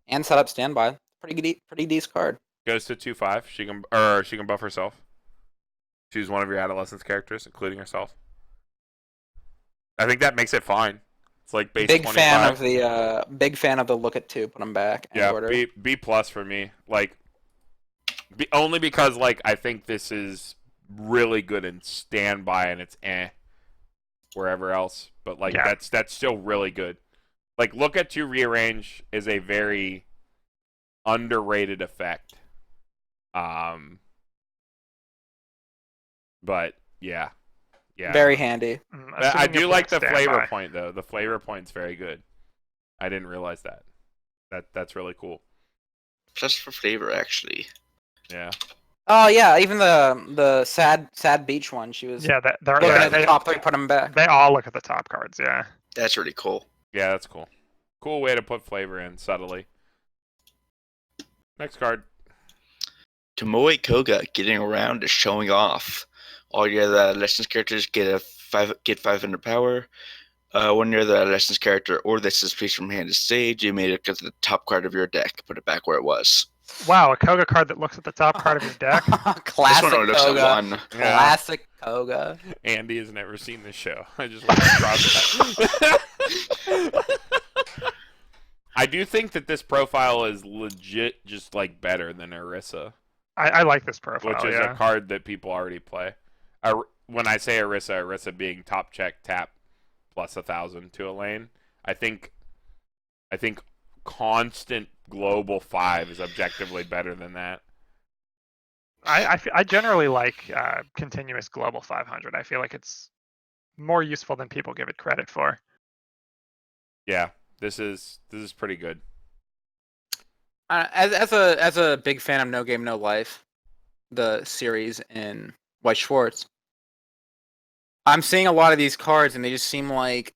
And set up standby. Pretty decent card. Goes to 2/5. She can buff herself. Choose one of your Adolescence characters, including herself. I think that makes it fine. It's like base Big 25. fan of the look at 2. Put them back. In Yeah, order. B plus for me. Like, only because like I think this is really good in standby and it's wherever else. But like that's still really good. Like, look at 2 rearrange is a very underrated effect. But yeah. Very handy. I do like the flavor point though. The flavor point's very good. I didn't realize that. That's really cool. Just for flavor, actually. Yeah. Oh yeah, even the sad beach one. She was Yeah, looking at the top 3. Put them back. They all look at the top cards. Yeah. That's really cool. Yeah, that's cool. Cool way to put flavor in subtly. Next card. Tomoya Koga getting around to showing off. All your other adolescence characters get 500 power. When you're the adolescence character or this is piece from hand to stage, you made it to the top card of your deck. Put it back where it was. Wow, a Koga card that looks at the top card of your deck. Classic This one only looks at Koga. one. Classic Koga. Andy has never seen this show. I just want to drop that. I do think that this profile is legit just like better than Orisa, I like this profile, which is yeah. a card that people already play. When I say Orisa being top check tap plus 1,000 to a lane. I think constant global 5 is objectively better than that. I generally like continuous global 500. I feel like it's more useful than people give it credit for. Yeah, this is pretty good. As a big fan of No Game No Life, the series in Weiss Schwarz, I'm seeing a lot of these cards, and they just seem like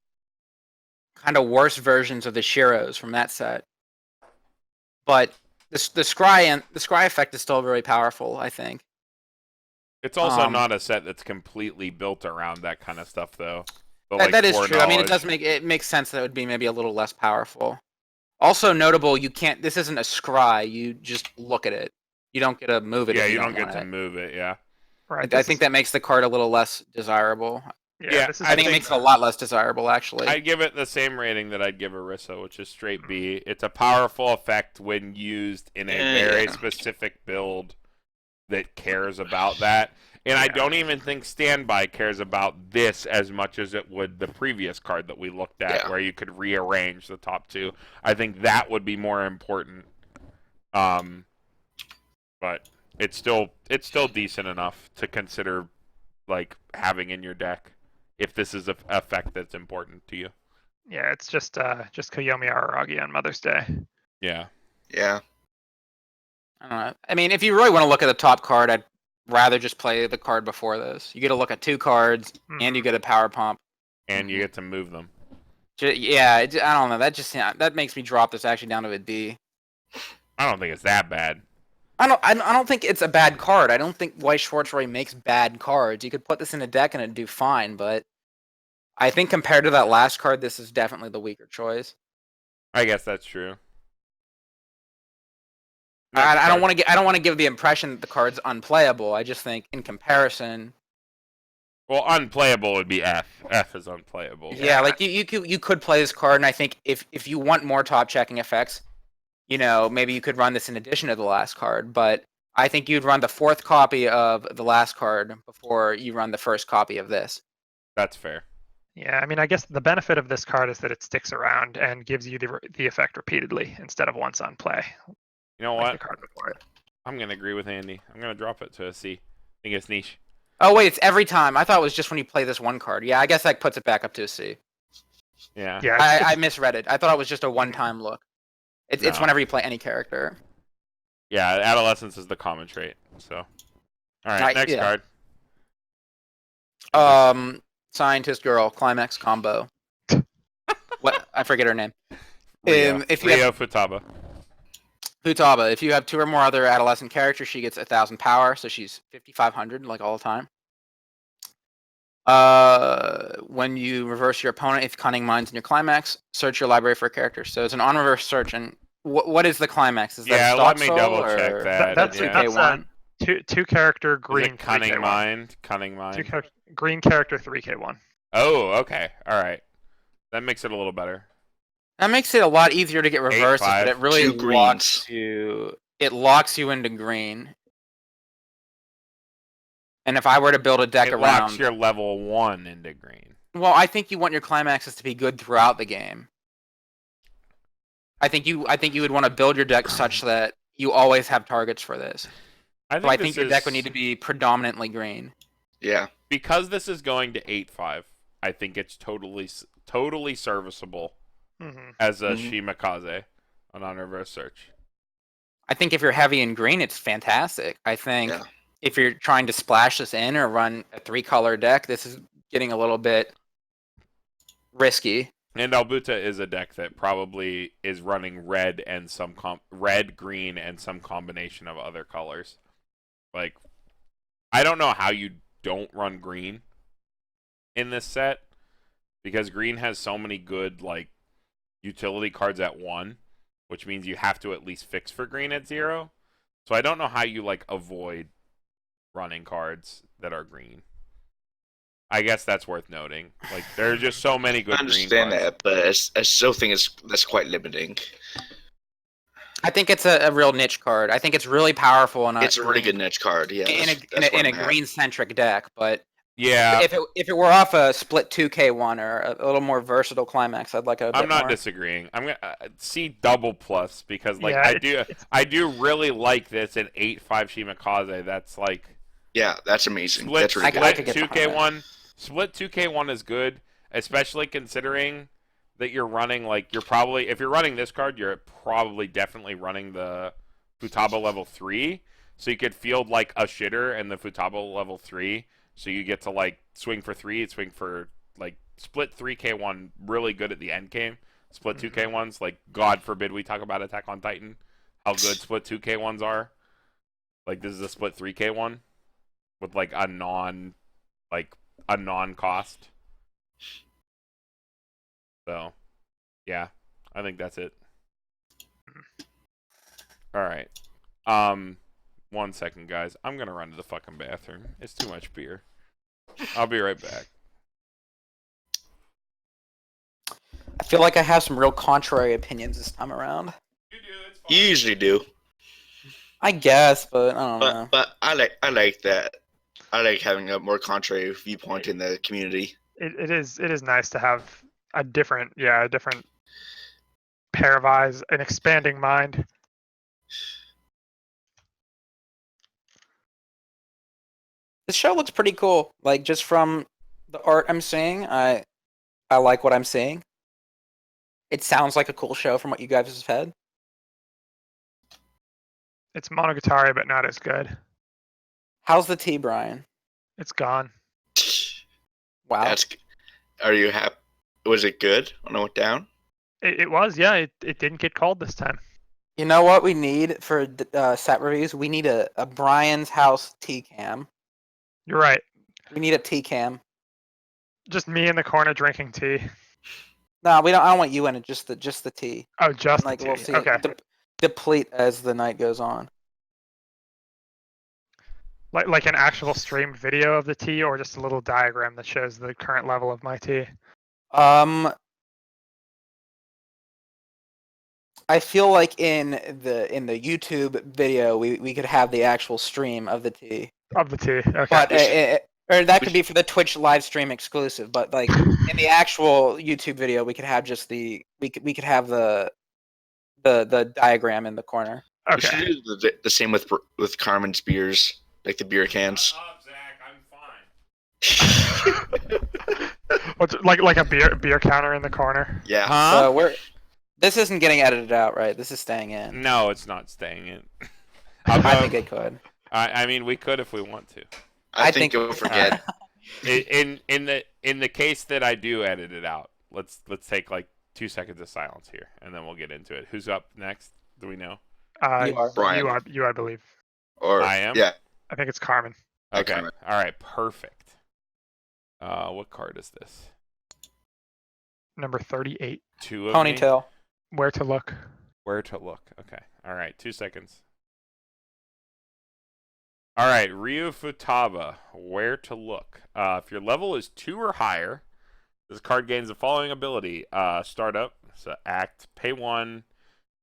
kind of worse versions of the Shiros from that set. But the scry effect is still very powerful, I think. It's also not a set that's completely built around that kind of stuff, though. That is true. I mean, it makes sense that it would be maybe a little less powerful. Also notable, this isn't a scry. You just look at it. You don't get to move it. Yeah, if you don't get want to it. move it. Yeah. Right. I think that makes the card a little less desirable. Yeah, I think it makes it a lot less desirable, actually. I'd give it the same rating that I'd give Orisa, which is straight B. It's a powerful effect when used in a very specific build that cares about that. And I don't even think Standby cares about this as much as it would the previous card that we looked at, where you could rearrange the top two. I think that would be more important. But it's still decent enough to consider like having in your deck if this is an effect that's important to you. Yeah, it's just Koyomi Araragi on Mother's Day. Yeah. Yeah. I don't know. I mean, if you really want to look at the top card, I'd rather just play the card before this. You get to look at 2 cards, and you get a power pump. And you get to move them. Yeah, I don't know. That makes me drop this actually down to a D. I don't think it's that bad. I don't think it's a bad card. I don't think Weiss Schwarz really makes bad cards. You could put this in a deck and it'd do fine, but I think compared to that last card, this is definitely the weaker choice. I guess that's true. I don't want to give the impression that the card's unplayable. I just think in comparison. Well, unplayable would be F. F is unplayable. Yeah, like you could play this card, and I think if you want more top checking effects, maybe you could run this in addition to the last card. But I think you'd run the 4th copy of the last card before you run the 1st copy of this. That's fair. Yeah, I mean, I guess the benefit of this card is that it sticks around and gives you the effect repeatedly instead of once on play. You know like what? The card before it. I'm going to agree with Andy. I'm going to drop it to a C. I think it's niche. Oh, wait, it's every time. I thought it was just when you play this one card. Yeah, I guess that puts it back up to a C. Yeah. Yeah, I misread it. I thought it was just a one-time look. It's whenever you play any character. Yeah, adolescence is the common trait. So, all right, next card. Scientist girl, Climax combo. What? I forget her name. Ryofu Tava. Futaba. If you have 2 or more other adolescent characters, she gets 1,000 power, so she's 5,500 like all the time. When you reverse your opponent, if Cunning Mind's in your Climax, search your library for a character. So it's an on-reverse search, and what is the Climax? Is that a stock let me soul, double or check that. That's 2K1? Two character green Cunning 3K1. Mind. Cunning Mind. Green character 3K1. Oh, okay. All right. That makes it a little better. That makes it a lot easier to get reverses, but it really 2 greens. locks you into green. And if I were to build a deck It around, locks your level 1 into green. well, I think you want your climaxes to be good throughout the game. I think you would want to build your deck such that you always have targets for this. I think your deck would need to be predominantly green. Yeah. Because this is going to 8-5, I think it's totally serviceable as a Shimakaze on reverse search. I think if you're heavy in green, it's fantastic. I think if you're trying to splash this in or run a 3-color deck, this is getting a little bit risky. And Albuta is a deck that probably is running red and some red, green, and some combination of other colors. Like, I don't know how you don't run green in this set, because green has so many good like utility cards at 1, which means you have to at least fix for green at 0. So I don't know how you like avoid running cards that are green. I guess that's worth noting. Like, there are just so many good I green understand cards. that, but I still think that's quite limiting. I think it's a real niche card. I think it's really powerful and It's a really good niche card. Yeah, in a green centric deck. But Yeah, if it were off a split 2K1 or a little more versatile Climax, I'd like a I'm bit not more. disagreeing. I'm gonna see double plus because like Yeah, I do really like this in 8/5 Shimakaze. That's like Yeah, that's amazing. split That's really I good. could get behind 2K1. Split 2K1 is good, especially considering that you're running like you're probably if you're running this card, you're probably definitely running the Futaba level 3, so you could field like a shitter and the Futaba level 3, so you get to like swing for 3, swing for like split 3K1 really good at the end game. Split 2K1s, like God forbid we talk about Attack on Titan, how good split 2K1s are. Like this is a split 3K1 with like a non-cost. So, yeah, I think that's it. All right. 1 second, guys. I'm gonna run to the fucking bathroom. It's too much beer. I'll be right back. I feel like I have some real contrary opinions this time around. You do. It's You usually do, I guess, but I don't know. but I like that. I like having a more contrary viewpoint in the community. it is nice to have a different pair of eyes, an expanding mind. This show looks pretty cool. Like just from the art I'm seeing, I like what I'm seeing. It sounds like a cool show from what you guys have said. It's Monogatari, but not as good. How's the tea, Brian? It's gone. Wow. That's. Are you happy? Was it good when it went down? It was, yeah. It didn't get called this time. You know what we need for set reviews? We need a Brian's house tea cam. You're right. We need a tea cam. Just me in the corner drinking tea. No, we don't. I don't want you in it. Just the tea. Oh, just Like the we'll tea. see Okay. it deplete as the night goes on. Like an actual streamed video of the tea, or just a little diagram that shows the current level of my tea. I feel like in the YouTube video we could have the actual stream of the tea. Of the tea. Okay. But or that could be for the Twitch live stream exclusive. But like in the actual YouTube video, we could have just we could have the diagram in the corner. We should do the same with Carmen's beers, like the beer cans. Up, Zach. I'm fine. What's like a beer counter in the corner? Yeah. Huh? This isn't getting edited out, right? This is staying in. No, it's not staying in. I think it could. I mean, we could if we want to. I think you'll forget. In the case that I do edit it out, let's take like 2 seconds of silence here, and then we'll get into it. Who's up next? Do we know? You are. Brian. You, I believe. Or I am? Yeah. I think it's Carmen. Okay. Carmen. All right. Perfect. What card is this? Number 38. 2 of me? Ponytail. Where to look? Where to look? Okay. All right. 2 seconds. All right. Ryofu Tava. Where to look? If your level is 2 or higher, this card gains the following ability: Startup. So act. Pay 1.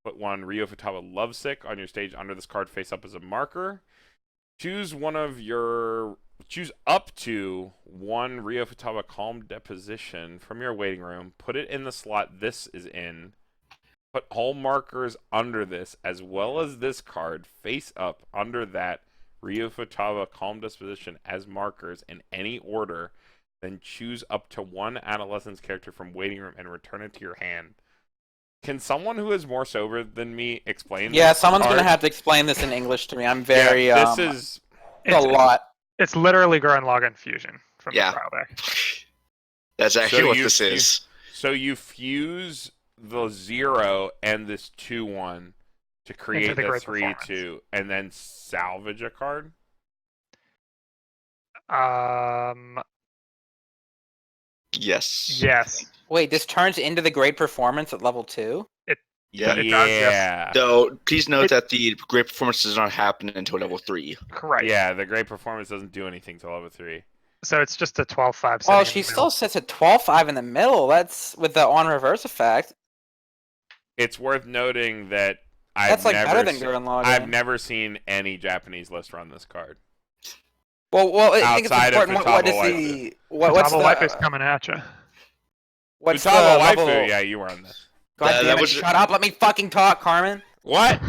Put 1 Ryofu Tava Lovesick on your stage under this card face up as a marker. Choose up to 1 Ryofu Tava Calm Deposition from your waiting room. Put it in the slot this is in. Put all markers under this, as well as this card, face up under that Ryofu Tava Calm Disposition as markers in any order. Then choose up to 1 adolescence character from waiting room and return it to your hand. Can someone who is more sober than me explain Yeah, this someone's card? gonna have to explain this in English to me. I'm very this is it's a lot. It's literally Gurren Lagann Fusion from Yeah. the trial deck. That's actually So what you- this is. So you fuse the 0 and this 2-1 to create the the great 3-2, and then salvage a card. Yes. Yes. Wait, this turns into the great performance at level 2? Yeah. It does, yes. Though, please note that the great performance does not happen until level 3. Correct. Yeah, the great performance doesn't do anything till level 3. So it's just a 12-5. Oh, she still sits at 12-5 in the middle. That's with the on reverse effect. It's worth noting that That's like better than Gurren Lagann. I've never seen any Japanese list run this card. Well, I think it's Outside of important. What is Futaba the what's Futaba Waifu's the coming at you. what's the Futaba level? Waifu, yeah, you were on this. God That damn it! was- Shut up! Let me fucking talk, Carmen. What?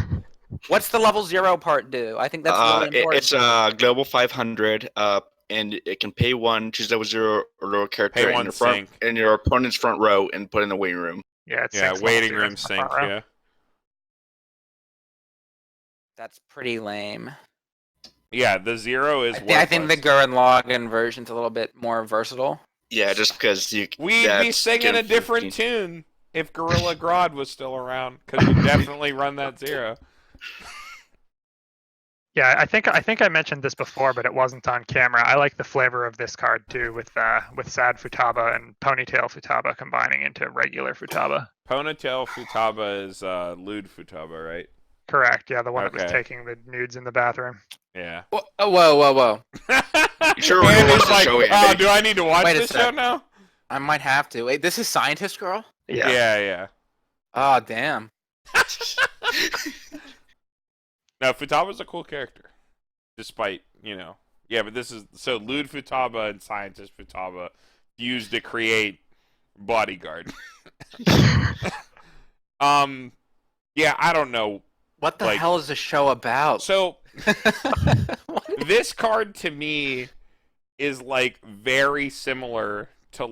What's the level 0 part do? I think that's really important. It's global 500. And it can pay 1, choose level 0 or lower character Pay in 1 your front sync. in your opponent's front row and put in the waiting room. Yeah, it's Yeah, 6 waiting levels, room in the sync, front row. yeah. That's pretty lame. Yeah, the 0 is I think the worthless. Gurren Lagann version's a little bit more versatile. Yeah, just because you. We'd be that's singing a good different 15. tune if Gorilla Grodd was still around, because you definitely run that 0. Yeah, I think I mentioned this before, but it wasn't on camera. I like the flavor of this card too, with Sad Futaba and Ponytail Futaba combining into regular Futaba. Ponytail Futaba is lewd Futaba, right? Correct. Yeah, the one that was Okay. taking the nudes in the bathroom. Yeah. Whoa. Sure, we're gonna watch Andy's the like, show, oh, Andy." do I need to watch Wait a this show sec. now? I might have to. Wait, this is Scientist Girl? Yeah. Oh, damn. No, Futaba's a cool character. Despite, Yeah, but this is... So, lewd Futaba and Scientist Futaba fused to create Bodyguard. Yeah, I don't know. What the Like- hell is the show about? So, What? this card to me is, very similar to,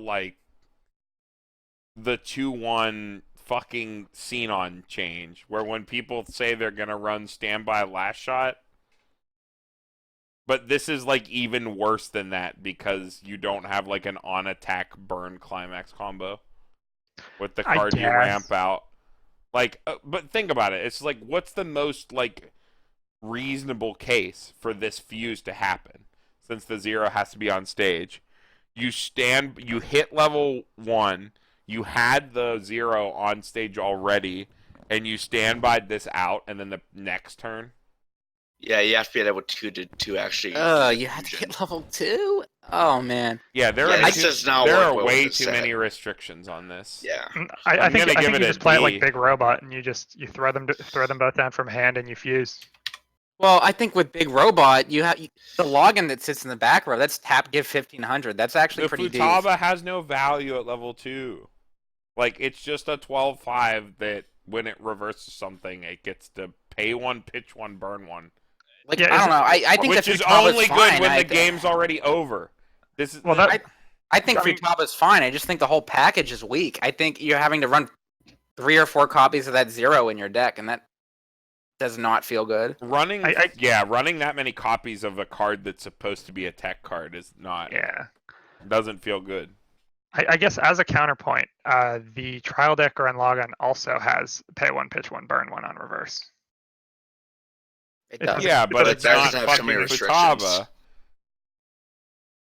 the 2-1 fucking Xenon change, where when people say they're gonna run standby last shot, but this is even worse than that because you don't have an on attack burn climax combo with the I card you guess. ramp out. But think about it. It's what's the most reasonable case for this fuse to happen? Since the 0 has to be on stage, you hit level 1. You had the 0 on stage already, and you standby'd this out, and then the next turn. Yeah, you have to be at level 2 to actually. You had to hit level 2? Oh, man. Yeah, there Yeah, are this does not there work are well way with too this many set. restrictions on this. Yeah. I I'm think gonna give you it a just play it D. like Big Robot, and you throw them both down from hand, and you fuse. Well, I think with Big Robot, you have the login that sits in the back row. That's tap give 1500. That's actually The pretty Futaba decent. has no value at level 2. It's just a 12-5 that when it reverses something, it gets to pay 1, pitch 1, burn 1. Like, Yeah, I don't know. I think Which that is Futaba's only fine. good when the game's already over. This is Well, that I think I mean- Futaba's fine. I just think the whole package is weak. I think you're having to run 3 or 4 copies of that 0 in your deck, and that does not feel good. running running that many copies of a card that's supposed to be a tech card is not doesn't feel good. I guess as a counterpoint, the trial deck Gurren Lagann also has pay 1, pitch 1, burn 1 on reverse. It It does. doesn't- Yeah, it but doesn't- it's that not doesn't have so many fucking restrictions. Futaba.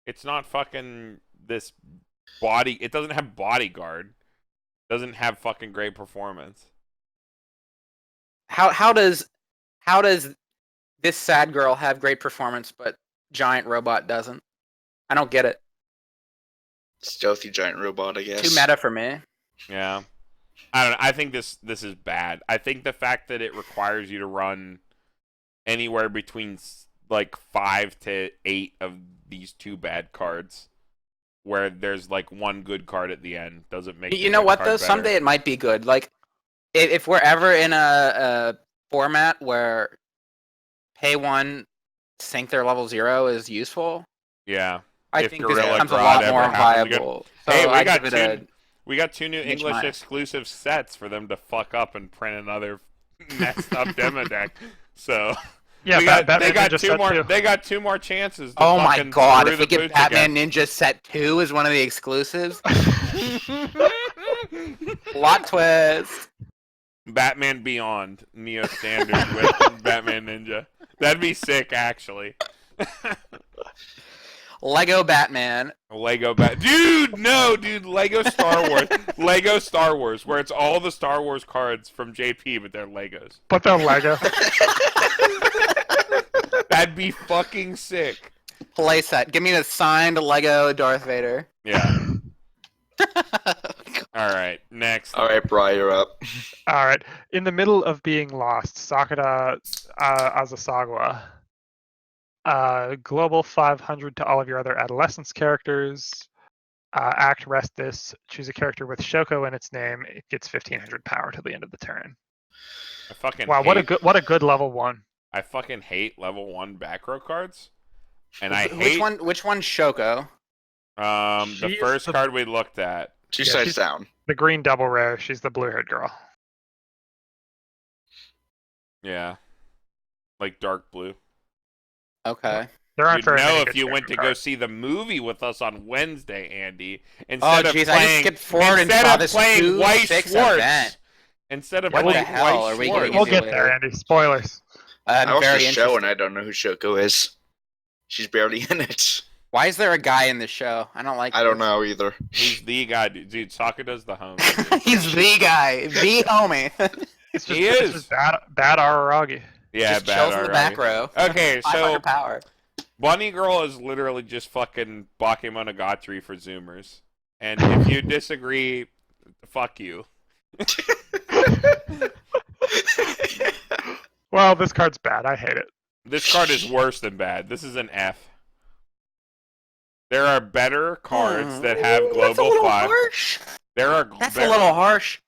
It's not fucking this body. It doesn't have bodyguard. Doesn't have fucking great performance. How does this sad girl have great performance, but Giant Robot doesn't? I don't get it. Stealthy giant robot, I guess. Too meta for me. Yeah. I don't know. I think this is bad. I think the fact that it requires you to run anywhere between 5 to 8 of these 2 bad cards, where there's 1 good card at the end, doesn't make. You the know good what card though? better. Someday it might be good. If we're ever in a format where pay 1, sync their level 0 is useful, Yeah. I If think this Gorilla becomes a Grodd lot ever more happens again. viable. So Hey, I give it we got 2 new Inch English mile. exclusive sets for them to fuck up and print another messed up demo deck. So Yeah, we got, Batman they got Ninja 2 Set more. too. They got 2 more chances. To Oh my fucking god, screw if we the get pooch Batman again. Ninja Set 2 as one of the exclusives. Plot twist. Batman Beyond Neo Standard with Batman Ninja. That'd be sick, actually. Lego Batman. Dude, no, dude. Lego Star Wars. Lego Star Wars, where it's all the Star Wars cards from JP, but they're Legos. But they're Lego. That'd be fucking sick. Playset. Give me a signed Lego Darth Vader. Yeah. All right, next. All right, Bri, you're up. All right. In the middle of being lost, Sakura Azasawa. Global 500 to all of your other adolescence characters. Act rest this. Choose a character with Shoko in its name. It gets 1500 power till the end of the turn. I fucking Wow, hate, what a good level 1. I fucking hate level 1 back row cards. And I Which one's Shoko? the She's first the- card we looked at. Two Yeah, sides she's- down. The green double rare. She's the blue-haired girl. Yeah. Like dark blue. Okay. There aren't You'd very many know good if you went to character go cards. see the movie with us on Wednesday, Andy. Oh, Instead of jeez, I playing, just skipped forward and instead saw of this playing Weiss 2-6 Schwarz. event. Instead of What playing the hell Weiss are we Schwarz. getting We'll into get there, later? Andy. Spoilers. I watched Very the show and interesting. I don't know who Shoko is. She's barely in it. Why is there a guy in the show? I don't like I don't this. know either. He's the guy, dude. Sakura's the home. He's the guy. The homie. It's just, He it's is. just bad Araragi. Yeah, Just bad chills in the back already. row. Okay, so 500 power. Bunnygirl is literally just fucking Bakemonogatari for Zoomers. And if you disagree, fuck you. Well, this card's bad. I hate it. This card is worse than bad. This is an F. There are better cards that have That's a Global little 5. harsh. There are That's better- a little harsh.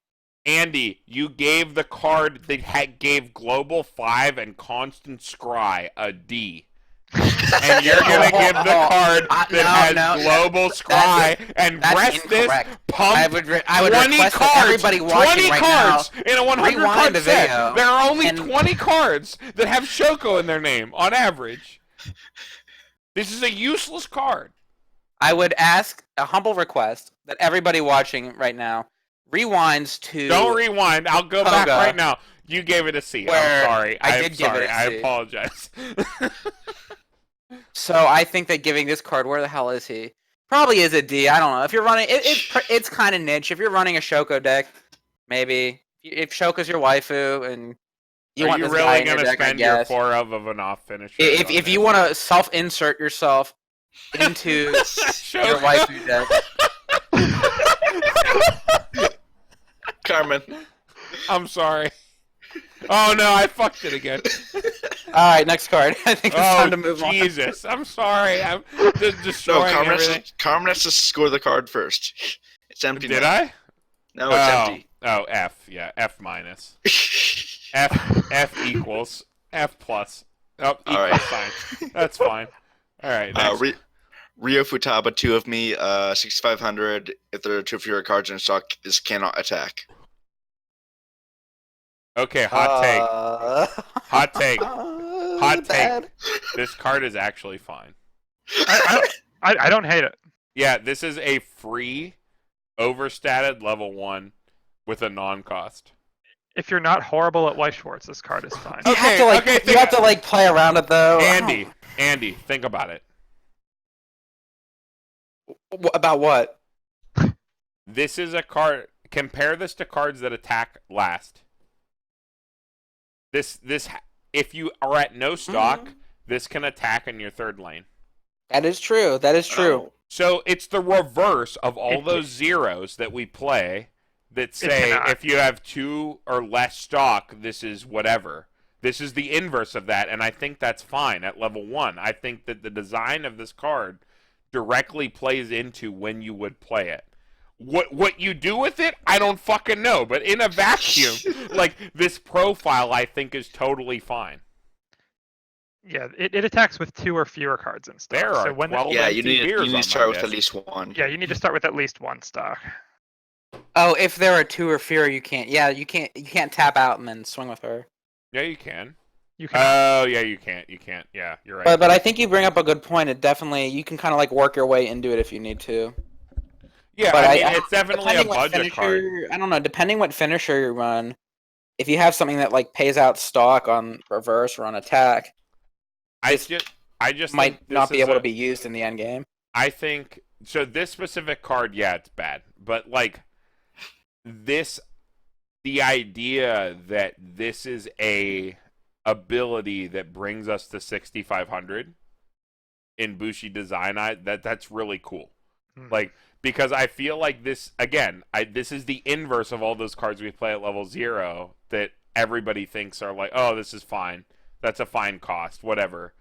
Andy, you gave the card that gave Global 5 and Constant Scry a D. And you're gonna give the card that has Global Scry and that's rest this incorrect. pump I would 20 request cards, that everybody watching 20 right cards in a 100 rewind card the set. video There are only and- 20 cards that have Shoko in their name on average. This is a useless card. I would ask a humble request that everybody watching right now rewinds to. Don't rewind. I'll go back Toga. right now. You gave it a C. Where I'm sorry. I I'm did give it sorry. a I C. apologize. So I think that giving this card, where the hell is he? Probably is a D. I don't know. If you're running, it's kind of niche. If you're running a Shoko deck, maybe. If Shoko's your waifu and you Are want you this guy really in your gonna deck, I spend your guess. 4 of an off finish? If you want to self-insert yourself into your waifu deck, Carmen. I'm sorry. Oh no, I fucked it again. all right, next card. I think it's time to move on. Jesus, I'm sorry. I'm just No, destroying everything. Carmen has to score the card first. It's empty Did now. I? No, it's empty. Oh, F. Yeah, F minus. F equals F plus. Oh, equal Alright. sign. That's fine. All right. Next. Ryofu Tava, 2 of me, 6,500. If there are 2 fewer cards in stock, this cannot attack. Okay, hot take. Hot take. Hot bad. take. This card is actually fine. I don't hate it. Yeah, this is a free, overstated level 1 with a non-cost. If you're not horrible at Weiss Schwarz, this card is fine. You have to like, okay, you have to like play around it though. Andy, think about it. About what? This is a card. Compare this to cards that attack last. This, if you are at no stock, this can attack in your third lane. That is true. That is true. Oh. So it's the reverse of all those zeros that we play that say cannot. if you have 2 or less stock, this is whatever. This is the inverse of that, and I think that's fine at level 1. I think that the design of this card directly plays into when you would play it. What you do with it, I don't fucking know. But in a vacuum, like this profile, I think is totally fine. Yeah, it attacks with 2 or fewer cards in stock. There are so when 12 Yeah, empty you need beers to on start my with at desk. least 1. Yeah, you need to start with at least 1 stock. Oh, if there are 2 or fewer, you can't. Yeah, you can't tap out and then swing with her. Yeah, you can. You can. Oh, yeah, you can't. You can't. Yeah, you're right. But I think you bring up a good point. It definitely you can kind of like work your way into it if you need to. Yeah, But I mean, it's definitely a depending what budget card. finisher, I don't know. Depending what finisher you run, if you have something that like pays out stock on reverse or on attack, this I just might think not this be is able to be used in the end game. I think so. This specific card, yeah, it's bad, but like this, the idea that this is a ability that brings us to 6,500 in Bushi design, that's really cool. Like, because I feel like this again, this is the inverse of all those cards we play at level 0 that everybody thinks are like, oh, this is fine. That's a fine cost, whatever.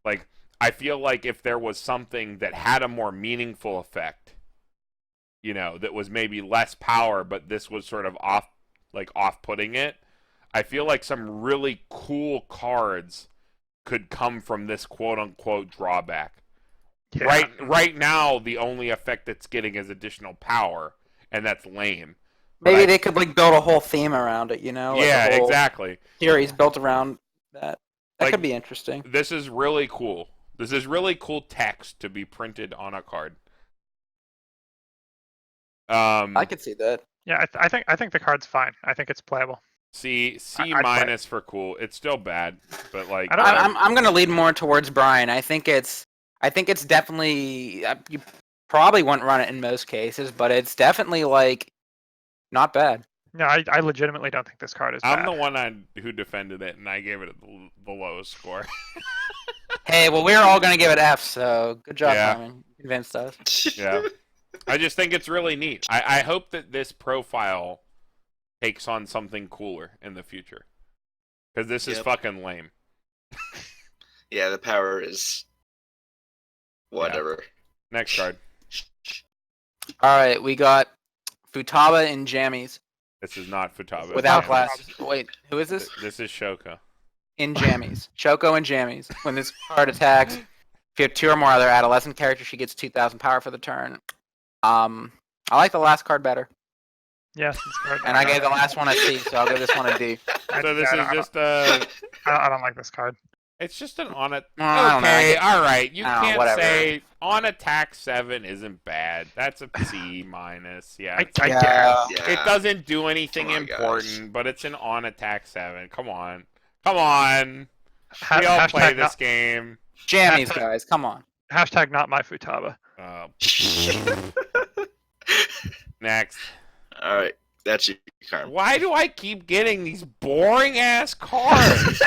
Like, I feel like if there was something that had a more meaningful effect, that was maybe less power, but this was sort of off-putting it, I feel like some really cool cards could come from this quote-unquote drawback. Yeah. Right now, the only effect it's getting is additional power, and that's lame. Maybe they could like build a whole theme around it, like yeah, exactly. Series built around that. That Like, could be interesting. This is really cool. This is really cool text to be printed on a card. I could see that. Yeah, I think the card's fine. I think it's playable. C I'd minus for cool. It's still bad, but like I'm gonna lead more towards Brian. I think it's definitely you probably wouldn't run it in most cases, but it's definitely like not bad. No, I legitimately don't think this card is bad. I'm the one who defended it, and I gave it the lowest score. Hey, well, we're all gonna give it F, so good job, Yeah. Carmen. You convinced us. Yeah, I just think it's really neat. I hope that this profile takes on something cooler in the future, because this is fucking lame. Yeah, the power is whatever. Yeah. Next card. All right, we got Futaba in jammies This is not Futaba. without Jammies. glasses. Wait, who is this? This is Shoko. In jammies. Shoko in jammies. When this card attacks, if you have 2 or more other adolescent characters, she gets 2,000 power for the turn. I like the last card better. Yes, it's card. And I gave the last one a C, so I'll give this one a D. So this is just I don't like this card. It's just an on it. I don't know, Okay, all right. You I don't know, can't whatever. say on attack 7 isn't bad. That's a C minus. Yeah. I Yeah. guess. Yeah. It doesn't do anything Come on, important, but it's an on attack 7. Come on. Come on. Ha- We all hashtag play this not, game. Jammies, guys, come on. hashtag not my Futaba. Next. All right, that's you, Carmen. Why do I keep getting these boring ass cards?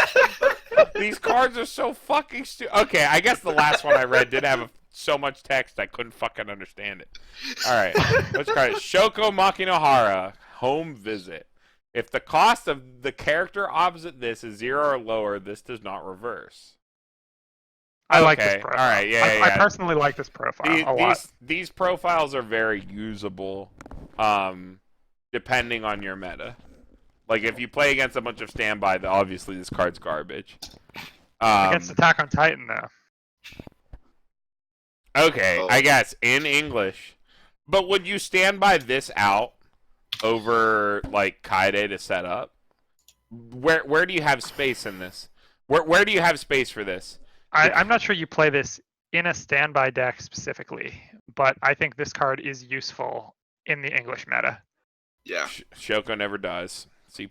These cards are so fucking stupid. Okay, I guess the last one I read did have so much text I couldn't fucking understand it. All right, let's try it. Shoko Maki no Hara, home visit. If the cost of the character opposite this is 0 or lower, this does not reverse. I like this Okay, profile. all right, yeah, I personally like this profile a lot. These profiles are very usable, depending on your meta. Like, if you play against a bunch of standby, then obviously this card's garbage. Against Attack on Titan, though. Okay, I guess, in English. But would you stand by this out over, like, Kaide to set up? Where do you have space in this? Where do you have space for this? I'm not sure you play this in a standby deck specifically, but I think this card is useful in the English meta. Yeah. Shoko never dies. C+.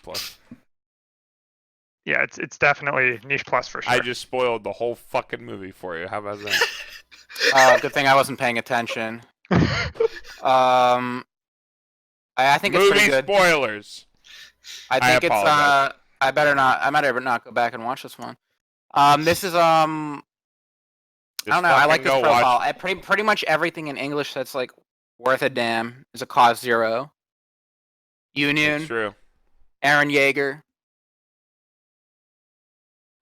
Yeah, it's definitely niche plus for sure. I just spoiled the whole fucking movie for you. How about that? Good thing I wasn't paying attention. I think it's Movie pretty good. spoilers. I think it's apologize. I might ever not go back and watch this one. This is I don't know. I like this profile. Pretty much everything in English that's like worth a damn is a cost 0. Union, It's true. Aaron Yeager.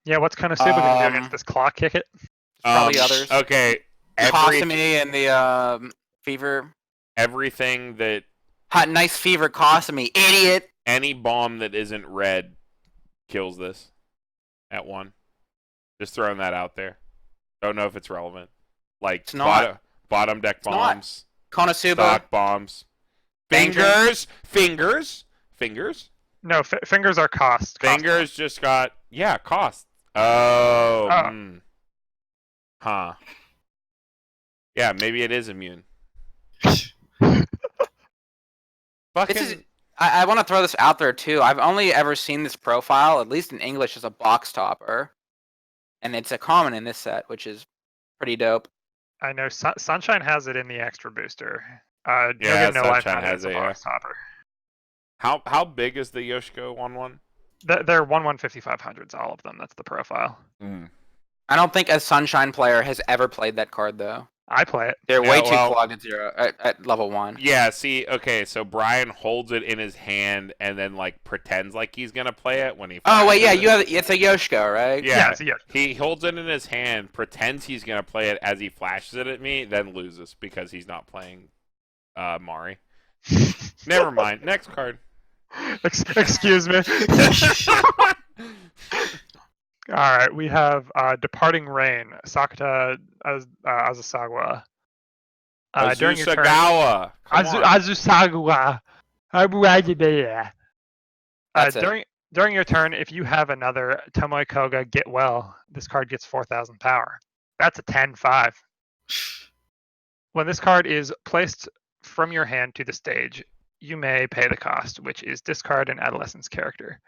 Yeah, what's Konosuba going to do against this clock kick it? Probably others. Okay. Kasumi and the Fever. Everything that Hot nice Fever Kasumi, idiot. any bomb that isn't red kills this at 1. Just throwing that out there. Don't know if it's relevant. Like It's not. bottom deck It's not. bombs, Konosuba. stock bombs, Danger. fingers. No, fingers are cost. Fingers just got cost. Oh. Oh. Huh. Yeah, maybe it is immune. Fucking. This is. I want to throw this out there too. I've only ever seen this profile, at least in English, as a box topper, and it's a common in this set, which is pretty dope. I know Sunshine has it in the extra booster. Yeah, No Game No Life Sunshine had it has as a it, box topper. How big is the Yoshiko 1/1? They're 1/5500s, all of them. That's the profile. I don't think a Sunshine player has ever played that card though. I play it. They're Yeah, way too well- clogged at zero at level 1. Yeah, see, okay, so Brian holds it in his hand and then like pretends like he's gonna play it when he. Oh wait, flashes yeah, it. it's a Yoshiko, right? Yeah, it's a Yoshiko. he holds it in his hand, pretends he's gonna play it as he flashes it at me, then loses because he's not playing Mari. Never mind. Next card. Excuse me. All right, we have Departing Rain, Sakata Azusawa. During your turn, Azusagawa. Come on. Azusawa. That's it. During your turn, if you have another Tomoya Koga Get Well, this card gets 4,000 power. That's a 10/5. When this card is placed from your hand to the stage, you may pay the cost, which is discard an Adolescence character.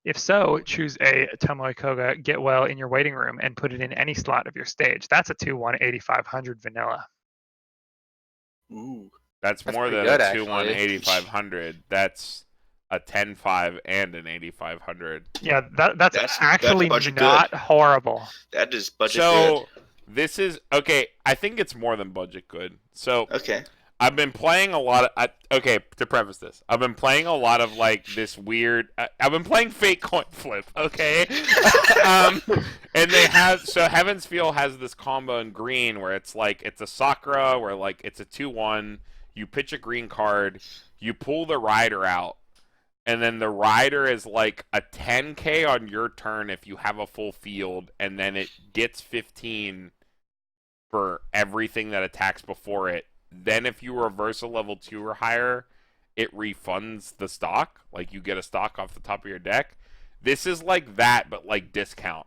If so, choose a Tomoya Koga Get Well in your waiting room and put it in any slot of your stage. That's a 2/1 8500 vanilla. Ooh. That's more pretty than good, a actually. 2/1 8500. That's a 10/5 and an 8500. Yeah, that's That's actually budget not good. horrible. That is budget So this is okay. I think it's more than budget good. So good. Okay. I've been playing a lot of. Okay, to preface this, I've been playing a lot of like this weird. I've been playing Fake Coin Flip. Okay, and they have Heaven's Feel has this combo in green where it's like it's a Sakura where like it's a 2/1. You pitch a green card, you pull the rider out, and then the rider is like a 10k on your turn if you have a full field, and then it gets 15 for everything that attacks before it. Then if you reverse a level 2 or higher, it refunds the stock. Like you get a stock off the top of your deck. This is like that, but like discount.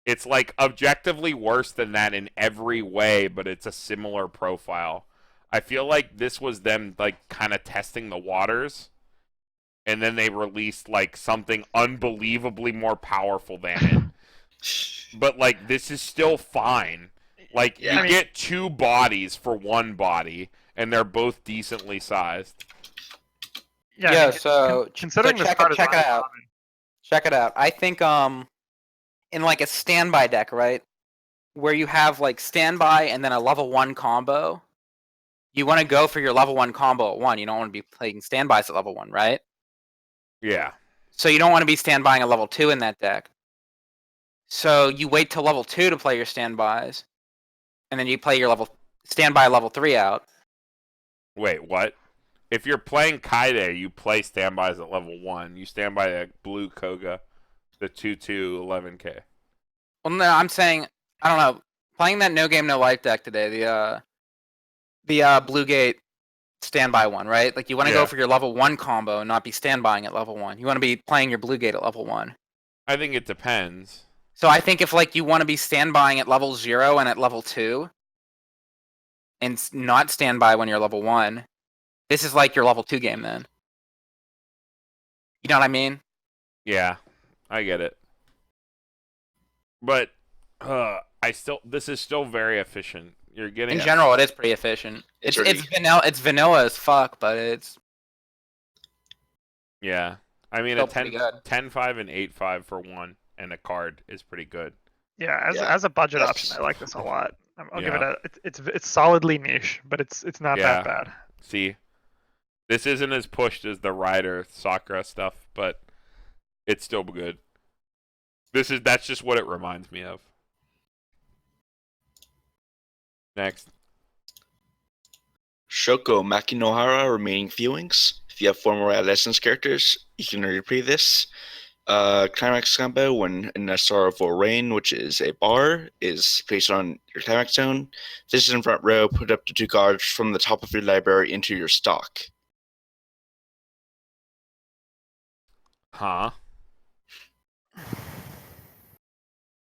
It's like objectively worse than that in every way, but it's a similar profile. I feel like this was them like kind of testing the waters, and then they released like something unbelievably more powerful than it. But like this is still fine. Like Yeah, you get 2 bodies for 1 body, and they're both decently sized. Yeah, Yeah, I mean, so considering so this card is check it not out. Check it out. I think in like a standby deck, right? Where you have like standby and then a level 1 combo. You want to go for your level 1 combo at 1. You don't want to be playing standbys at level 1, right? Yeah. So you don't want to be standbying a level 2 in that deck. So you wait till level 2 to play your standbys. And then you play your standby level 3 out. Wait, what? If you're playing Kaide, you play standbys at level 1. You stand by the blue Koga, the 2/2 11k. Well, no, I'm saying, I don't know. Playing that No Game No Life deck today, the Blue Gate standby one, right? Like you want to Yeah. go for your level 1 combo and not be standbying at level 1. You want to be playing your Blue Gate at level 1. I think it depends. So I think if like you want to be standbying at level 0 and at level 2, and not standby when you're level 1, this is like your level 2 game then. You know what I mean? Yeah, I get it. But this is still very efficient. You're getting In general, it is pretty efficient. It's It's vanilla as fuck, but it's Yeah. I mean, still a pretty good. 10/5 and 8/5 for 1 and a card is pretty good. Yeah, Yeah, as a budget that's- option, I like this a lot. I'll give Yeah. it it's solidly niche, but it's not Yeah. that bad. See, this isn't as pushed as the Rider Sakura stuff, but it's still good. That's just what it reminds me of. Next. Shoko Maki no Hara Remaining Feelings. If you have 4 more Adolescence characters, you can replay this. Climax combo when in a Sorrowful Rain, which is a bar, is placed on your climax zone. This is in front row. Put up to 2 cards from the top of your library into your stock. Huh? Or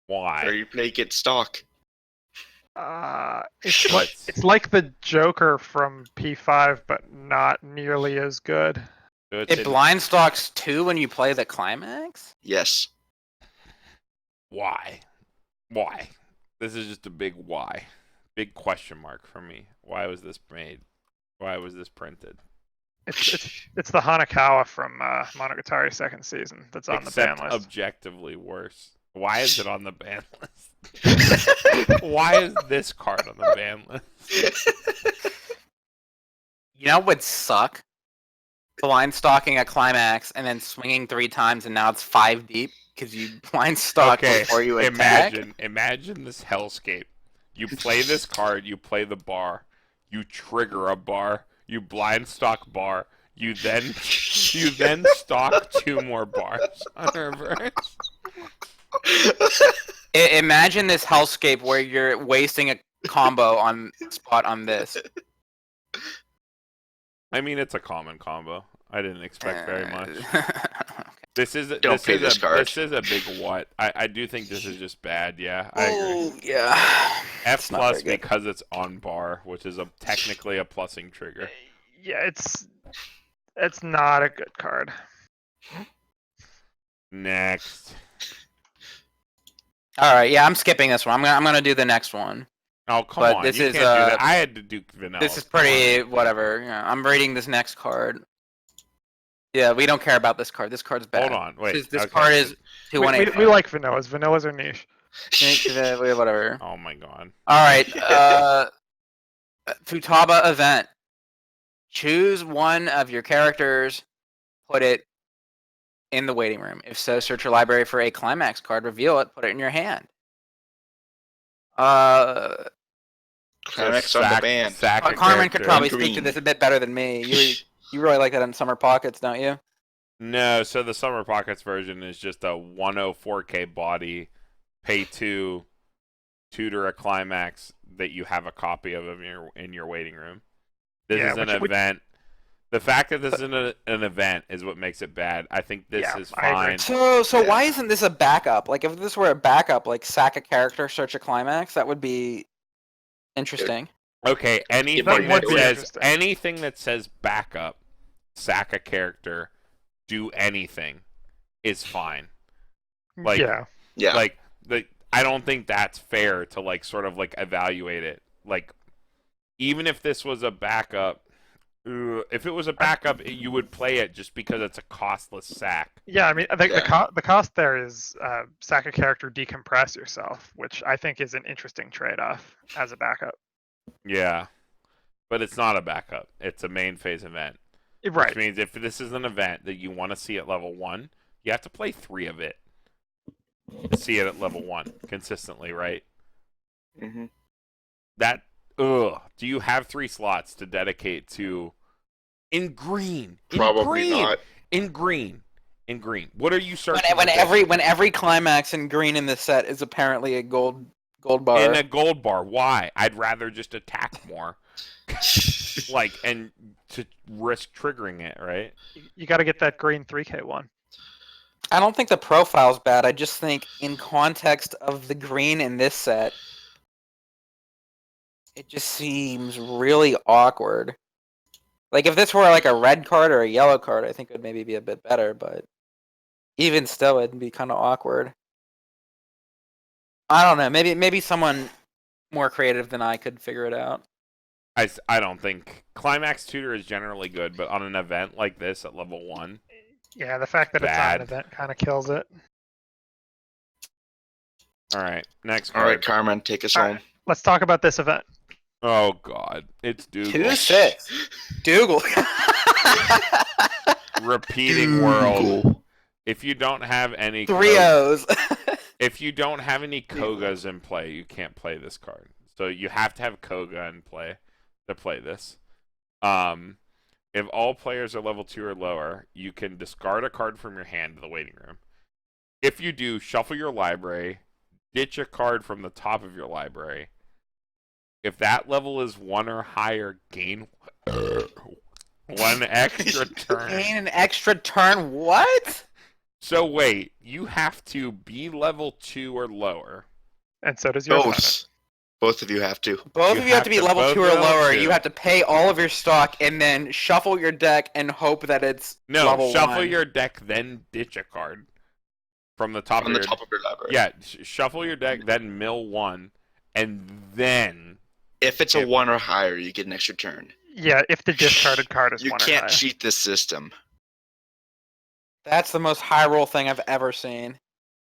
Why? you play get stock. It's like the Joker from P5, but not nearly as good. So It blind stalks 2 when you play the climax? Yes. Why? Why? This is just a big why. Big question mark for me. Why was this made? Why was this printed? It's the Hanakawa from Monogatari second season that's on the ban list. Objectively worse. Why is it on the ban list? Why is this card on the ban list? You know what would suck? Blind stalking a climax and then swinging 3 times and now it's 5 deep because you blind stalk before you attack. Imagine this hellscape. You play this card, you play the bar, you trigger a bar, you blind stalk bar, you then stalk 2 more bars on reverse. Imagine this hellscape where you're wasting a combo on spot on this. I mean, it's a common combo. I didn't expect very much. This is a big what. I do think this is just bad. Yeah, I agree. Yeah. F plus because it's on bar, which is technically a plussing trigger. Yeah, it's not a good card. Next. All right, yeah, I'm skipping this one. I'm gonna do the next one. Oh come But on! this You is, can't do that. I had to do vanilla. This is pretty whatever. Yeah, I'm reading this next card. Yeah, we don't care about this card. This card's bad. Hold on, wait. This card is 2-1-8. We like vanillas. Vanillas are niche. Whatever. Oh my god. All right. Futaba event. Choose one of your characters. Put it in the waiting room. If so, search your library for a climax card. Reveal it. Put it in your hand. Climax on the band. Carmen could probably speak to this a bit better than me. You really like that in Summer Pockets, don't you? No, so the Summer Pockets version is just a 104k body, pay 2, tutor a climax that you have a copy of in your waiting room. This is an event. The fact that this is an event is what makes it bad. I think this is fine. So why isn't this a backup? Like, if this were a backup, like sack a character, search a climax, that would be interesting. Okay, anything that says backup, sack a character, do anything, is fine. Like, yeah. Like, I don't think that's fair to like sort of like evaluate it. Like, even if this was a backup. If it was a backup, you would play it just because it's a costless sack. Yeah, I mean, the cost there is sack a character, decompress yourself, which I think is an interesting trade-off as a backup. Yeah, but it's not a backup. It's a main phase event. Right. Which means if this is an event that you want to see at level 1, you have to play 3 of it to see it at level 1 consistently, right? Mm-hmm. Do you have 3 slots to dedicate to in green? Probably not. In green. What are you searching? When every climax in green in this set is apparently a gold bar. In a gold bar, why? I'd rather just attack more. And to risk triggering it, right? You got to get that green 3K one. I don't think the profile's bad. I just think in context of the green in this set, it just seems really awkward. Like, if this were like a red card or a yellow card, I think it would maybe be a bit better, but even still, it'd be kind of awkward. I don't know. Maybe someone more creative than I could figure it out. I don't think Climax Tutor is generally good, but on an event like this at level 1, yeah, the fact that it's on an event kind of kills it. All right, next card. All right, Carmen, take us home. Right, let's talk about this event. Oh God, it's Dougal. 2-6. Dougal. Repeating world. If you don't have any 3-0s. If you don't have any Kogas in play, you can't play this card. So you have to have Koga in play to play this. If all players are level 2 or lower, you can discard a card from your hand to the waiting room. If you do, shuffle your library, ditch a card from the top of your library. If that level is 1 or higher, gain 1 extra turn. Gain an extra turn? What? So wait, you have to be level 2 or lower. And so does your opponent. Both of you have to. Both of you have to be level both 2 or level lower. 2. You have to pay all of your stock and then shuffle your deck and hope that it's level shuffle 1. your deck, then ditch a card from the top From of the your top of your library. Yeah, shuffle your deck, then mill 1, and then If it's a 1 or higher, you get an extra turn. Yeah, if the discarded card is You 1 or can't higher. cheat this system. That's the most high roll thing I've ever seen.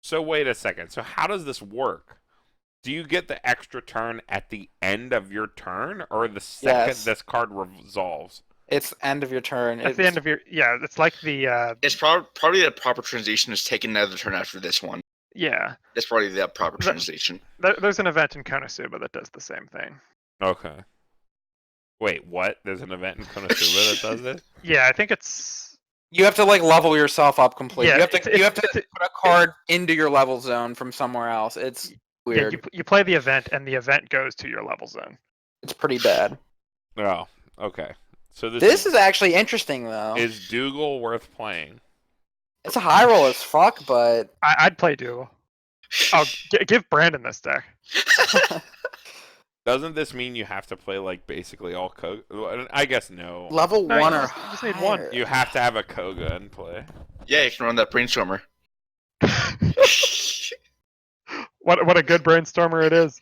So wait a second. So how does this work? Do you get the extra turn at the end of your turn, or the second Yes. this card resolves? It's end of your turn. At the end of your it's like the It's probably the proper translation is taking another turn after this one. yeah. That's probably the proper translation. There's an event in Konosuba that does the same thing. Okay. Wait, what? There's an event in Konosuba that does this? Yeah, I think it's You have to like level yourself up completely. Yeah, you have to it's- put a card into your level zone from somewhere else. It's weird. yeah. You play the event, and the event goes to your level zone. It's pretty bad. Oh, okay. So This is actually interesting though. is Dougal worth playing? It's a high roll as fuck, but I'd play Duel. Oh, give Brandon this deck. Doesn't this mean you have to play like basically all Koga? I guess no. level No, 1 you or just need one. higher. You have to have a Koga in play. Yeah, you can run that Brainstormer. What a good brainstormer it is.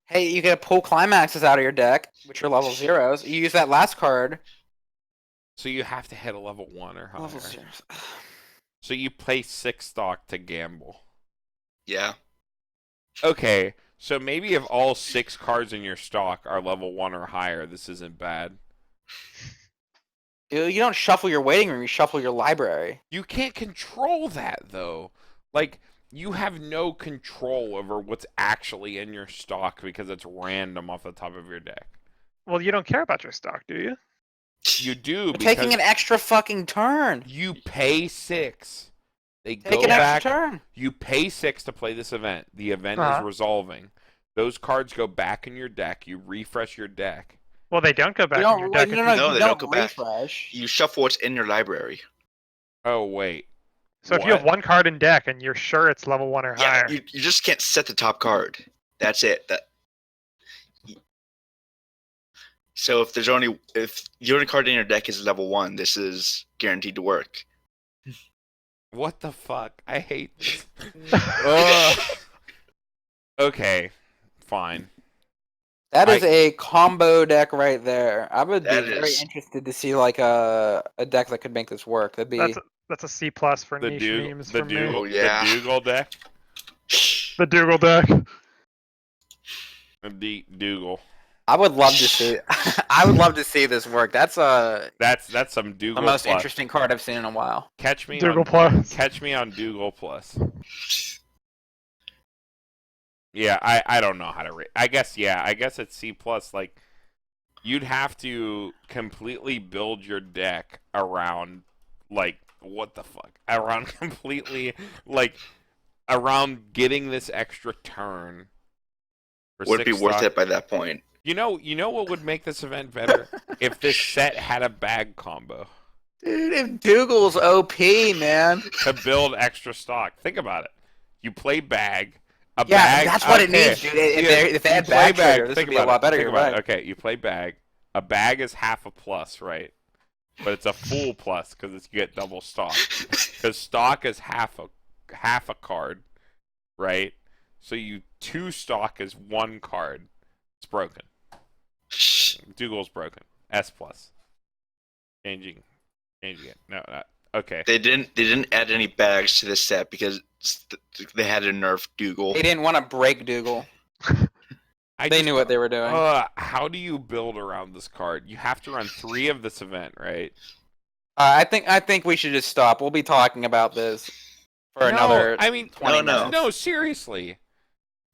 Hey, you get pull climaxes out of your deck, which are level 0s. You use that last card. So you have to hit a level 1 or higher. Level 0s. So you play 6 stock to gamble. Yeah. Okay, so maybe if all 6 cards in your stock are level 1 or higher, this isn't bad. You don't shuffle your waiting room, you shuffle your library. You can't control that, though. Like, you have no control over what's actually in your stock because it's random off the top of your deck. Well, you don't care about your stock, do you? You do You're because taking an extra fucking turn. you pay 6. They Take go an back. extra turn. You pay 6 to play this event. The event Uh-huh. is resolving. Those cards go back in your deck. You refresh your deck. Well, they don't go back You in your deck. no, if no, you- No, you they don't don't go back. refresh. You shuffle what's in your library. Oh, wait. So if you have What? one card in deck and you're sure it's level 1 or Yeah, higher, you just can't set the top card. That's it. So if the only card in your deck is level 1, this is guaranteed to work. What the fuck? I hate this. Ugh. Okay, fine. That is a combo deck right there. I would be That very is. interested to see like a deck that could make this work. That'd be that's a C plus for The niche Dougal, memes the from me. Dougal, Oh, yeah. the Dougal deck. The Dougal deck. The Dougal. I would love to see. I would love to see this work. That's That's some the Dougal most plus. interesting card I've seen in a while. Catch me Dougal on plus. Catch me on Dougal plus. Yeah, I don't know how to rate. I guess it's C plus. Like, you'd have to completely build your deck around, like, what the fuck? Around completely, like, around getting this extra turn. For Would be 6 worth stock. it by that point. You know what would make this event better? If this set had a bag combo Dude, if Dougal's OP, man. to build extra stock. Think about it. You play bag. A Yeah, bag. that's what it okay. needs, dude. If they You had play bag trigger, this Think would be a about lot it. better. Think You're about right. it. Okay, you play bag. A bag is half a plus, right? But it's a full plus because you get double stock. Because stock is half a card, right? So you 2 stock is 1 card. It's broken. Dougal's broken. S plus. Changing it. No, okay. They didn't add any bags to this set because they had to nerf Dougal. They didn't want to break Dougal. They knew what they were doing. How do you build around this card? You have to run 3 of this event, right? I think we should just stop. We'll be talking about this for another. I mean, 20 no. minutes. No, seriously.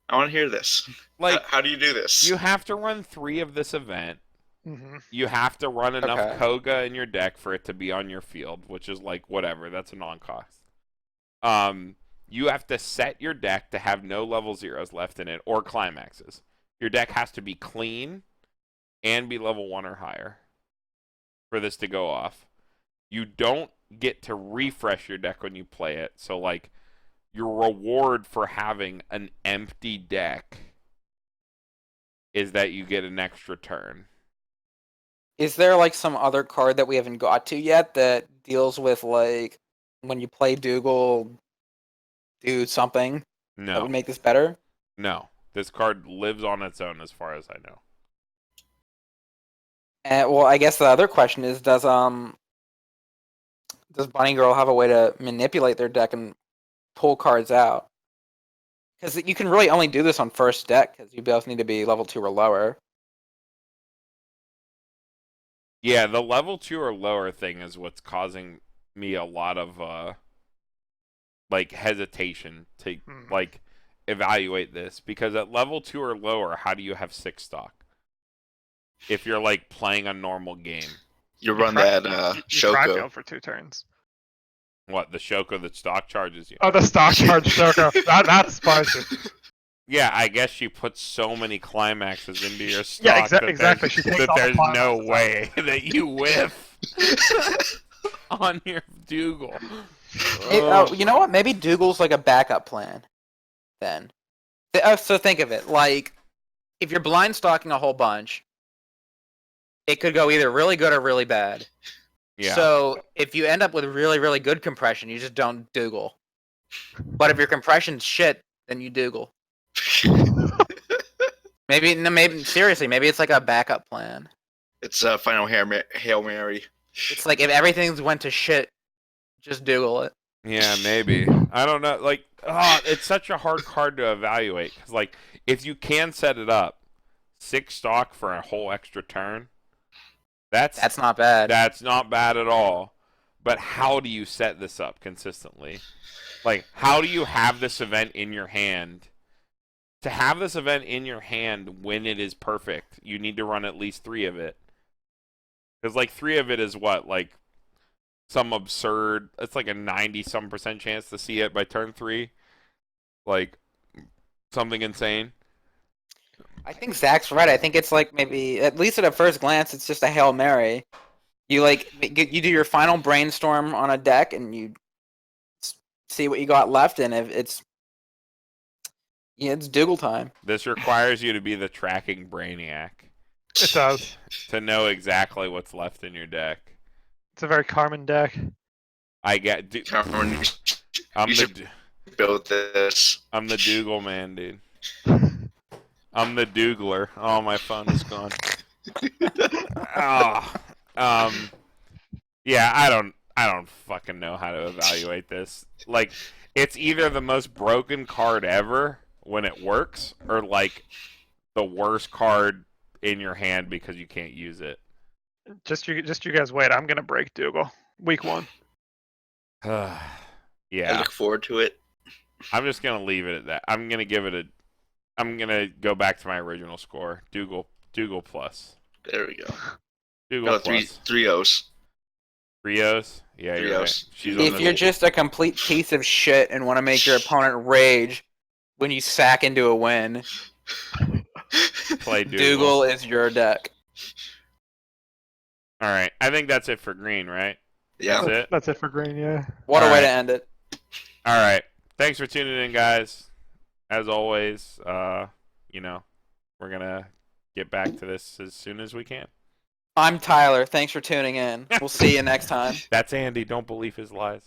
I want to hear this. Like, How do you do this? you have to run 3 of this event. Mm-hmm. You have to run enough Okay. Koga in your deck for it to be on your field, which is like whatever. That's a non-cost. You have to set your deck to have no level 0s left in it or climaxes. Your deck has to be clean and be level 1 or higher for this to go off. You don't get to refresh your deck when you play it. So, like, your reward for having an empty deck is that you get an extra turn. Is there like some other card that we haven't got to yet that deals with like when you play Dougal, do something that would No. make this better? No. This card lives on its own as far as I know. Well, I guess the other question is, does Bunnygirl have a way to manipulate their deck and pull cards out? Because you can really only do this on first deck, because you both need to be level 2 or lower. Yeah, the level 2 or lower thing is what's causing me a lot of like hesitation to like evaluate this, because at level 2 or lower, how do you have 6 stock if you're like playing a normal game? You run that Shoko. for 2 turns. What, the Shoko that stock charges you? Oh, the stock charge Shoko. That's spicy. Yeah, I guess she puts so many climaxes into your stock exactly. She takes that all the there's no climaxes way that you whiff on your Dougal. You know what? Maybe Dougal's like a backup plan. Then, so think of it like if you're blind stalking a whole bunch, it could go either really good or really bad. Yeah. So if you end up with really, really good compression, you just don't Dougal. But if your compression's shit, then you Dougal. Maybe seriously, maybe it's like a backup plan. It's a final Hail Mary. It's like if everything went to shit, just Dougal it. Yeah, maybe. I don't know. Like, it's such a hard card to evaluate. Because, like, if you can set it up, 6 stock for a whole extra turn, that's not bad. That's not bad at all. But how do you set this up consistently? Like, how do you have this event in your hand? To have this event in your hand when it is perfect, you need to run at least 3 of it. Because, like, 3 of it is what? Like, some absurd... It's like a 90-some% chance to see it by turn 3. Like, something insane. I think Zach's right. I think it's like maybe, at least at a first glance, it's just a Hail Mary. You like you do your final brainstorm on a deck, and you see what you got left, and if it's Dougal time. This requires you to be the tracking brainiac. It does. To know exactly what's left in your deck. It's a very Carmen deck. I get... Carmen, I'm you should build this. I'm the Dougal man, dude. I'm the Dougler. Oh, my phone is gone. Yeah, I don't fucking know how to evaluate this. Like, it's either the most broken card ever when it works, or like the worst card in your hand because you can't use it. Just you guys wait. I'm gonna break Dougal week 1. I Yeah, look forward to it. I'm just gonna leave it at that. I'm gonna go back to my original score. Dougal plus. There we go. Dougal No, plus. 3 O's. 3 O's? Yeah, 3 you're O's. right. She's If you're just a complete piece of shit and want to make your opponent rage when you sack into a win, play Dougal. Dougal is your deck. All right, I think that's it for green, right? Yeah. That's it. That's it for green, yeah. What a All way right. to end it. All right. Thanks for tuning in, guys. As always, we're gonna get back to this as soon as we can. I'm Tyler. Thanks for tuning in. We'll see you next time. That's Andy. Don't believe his lies.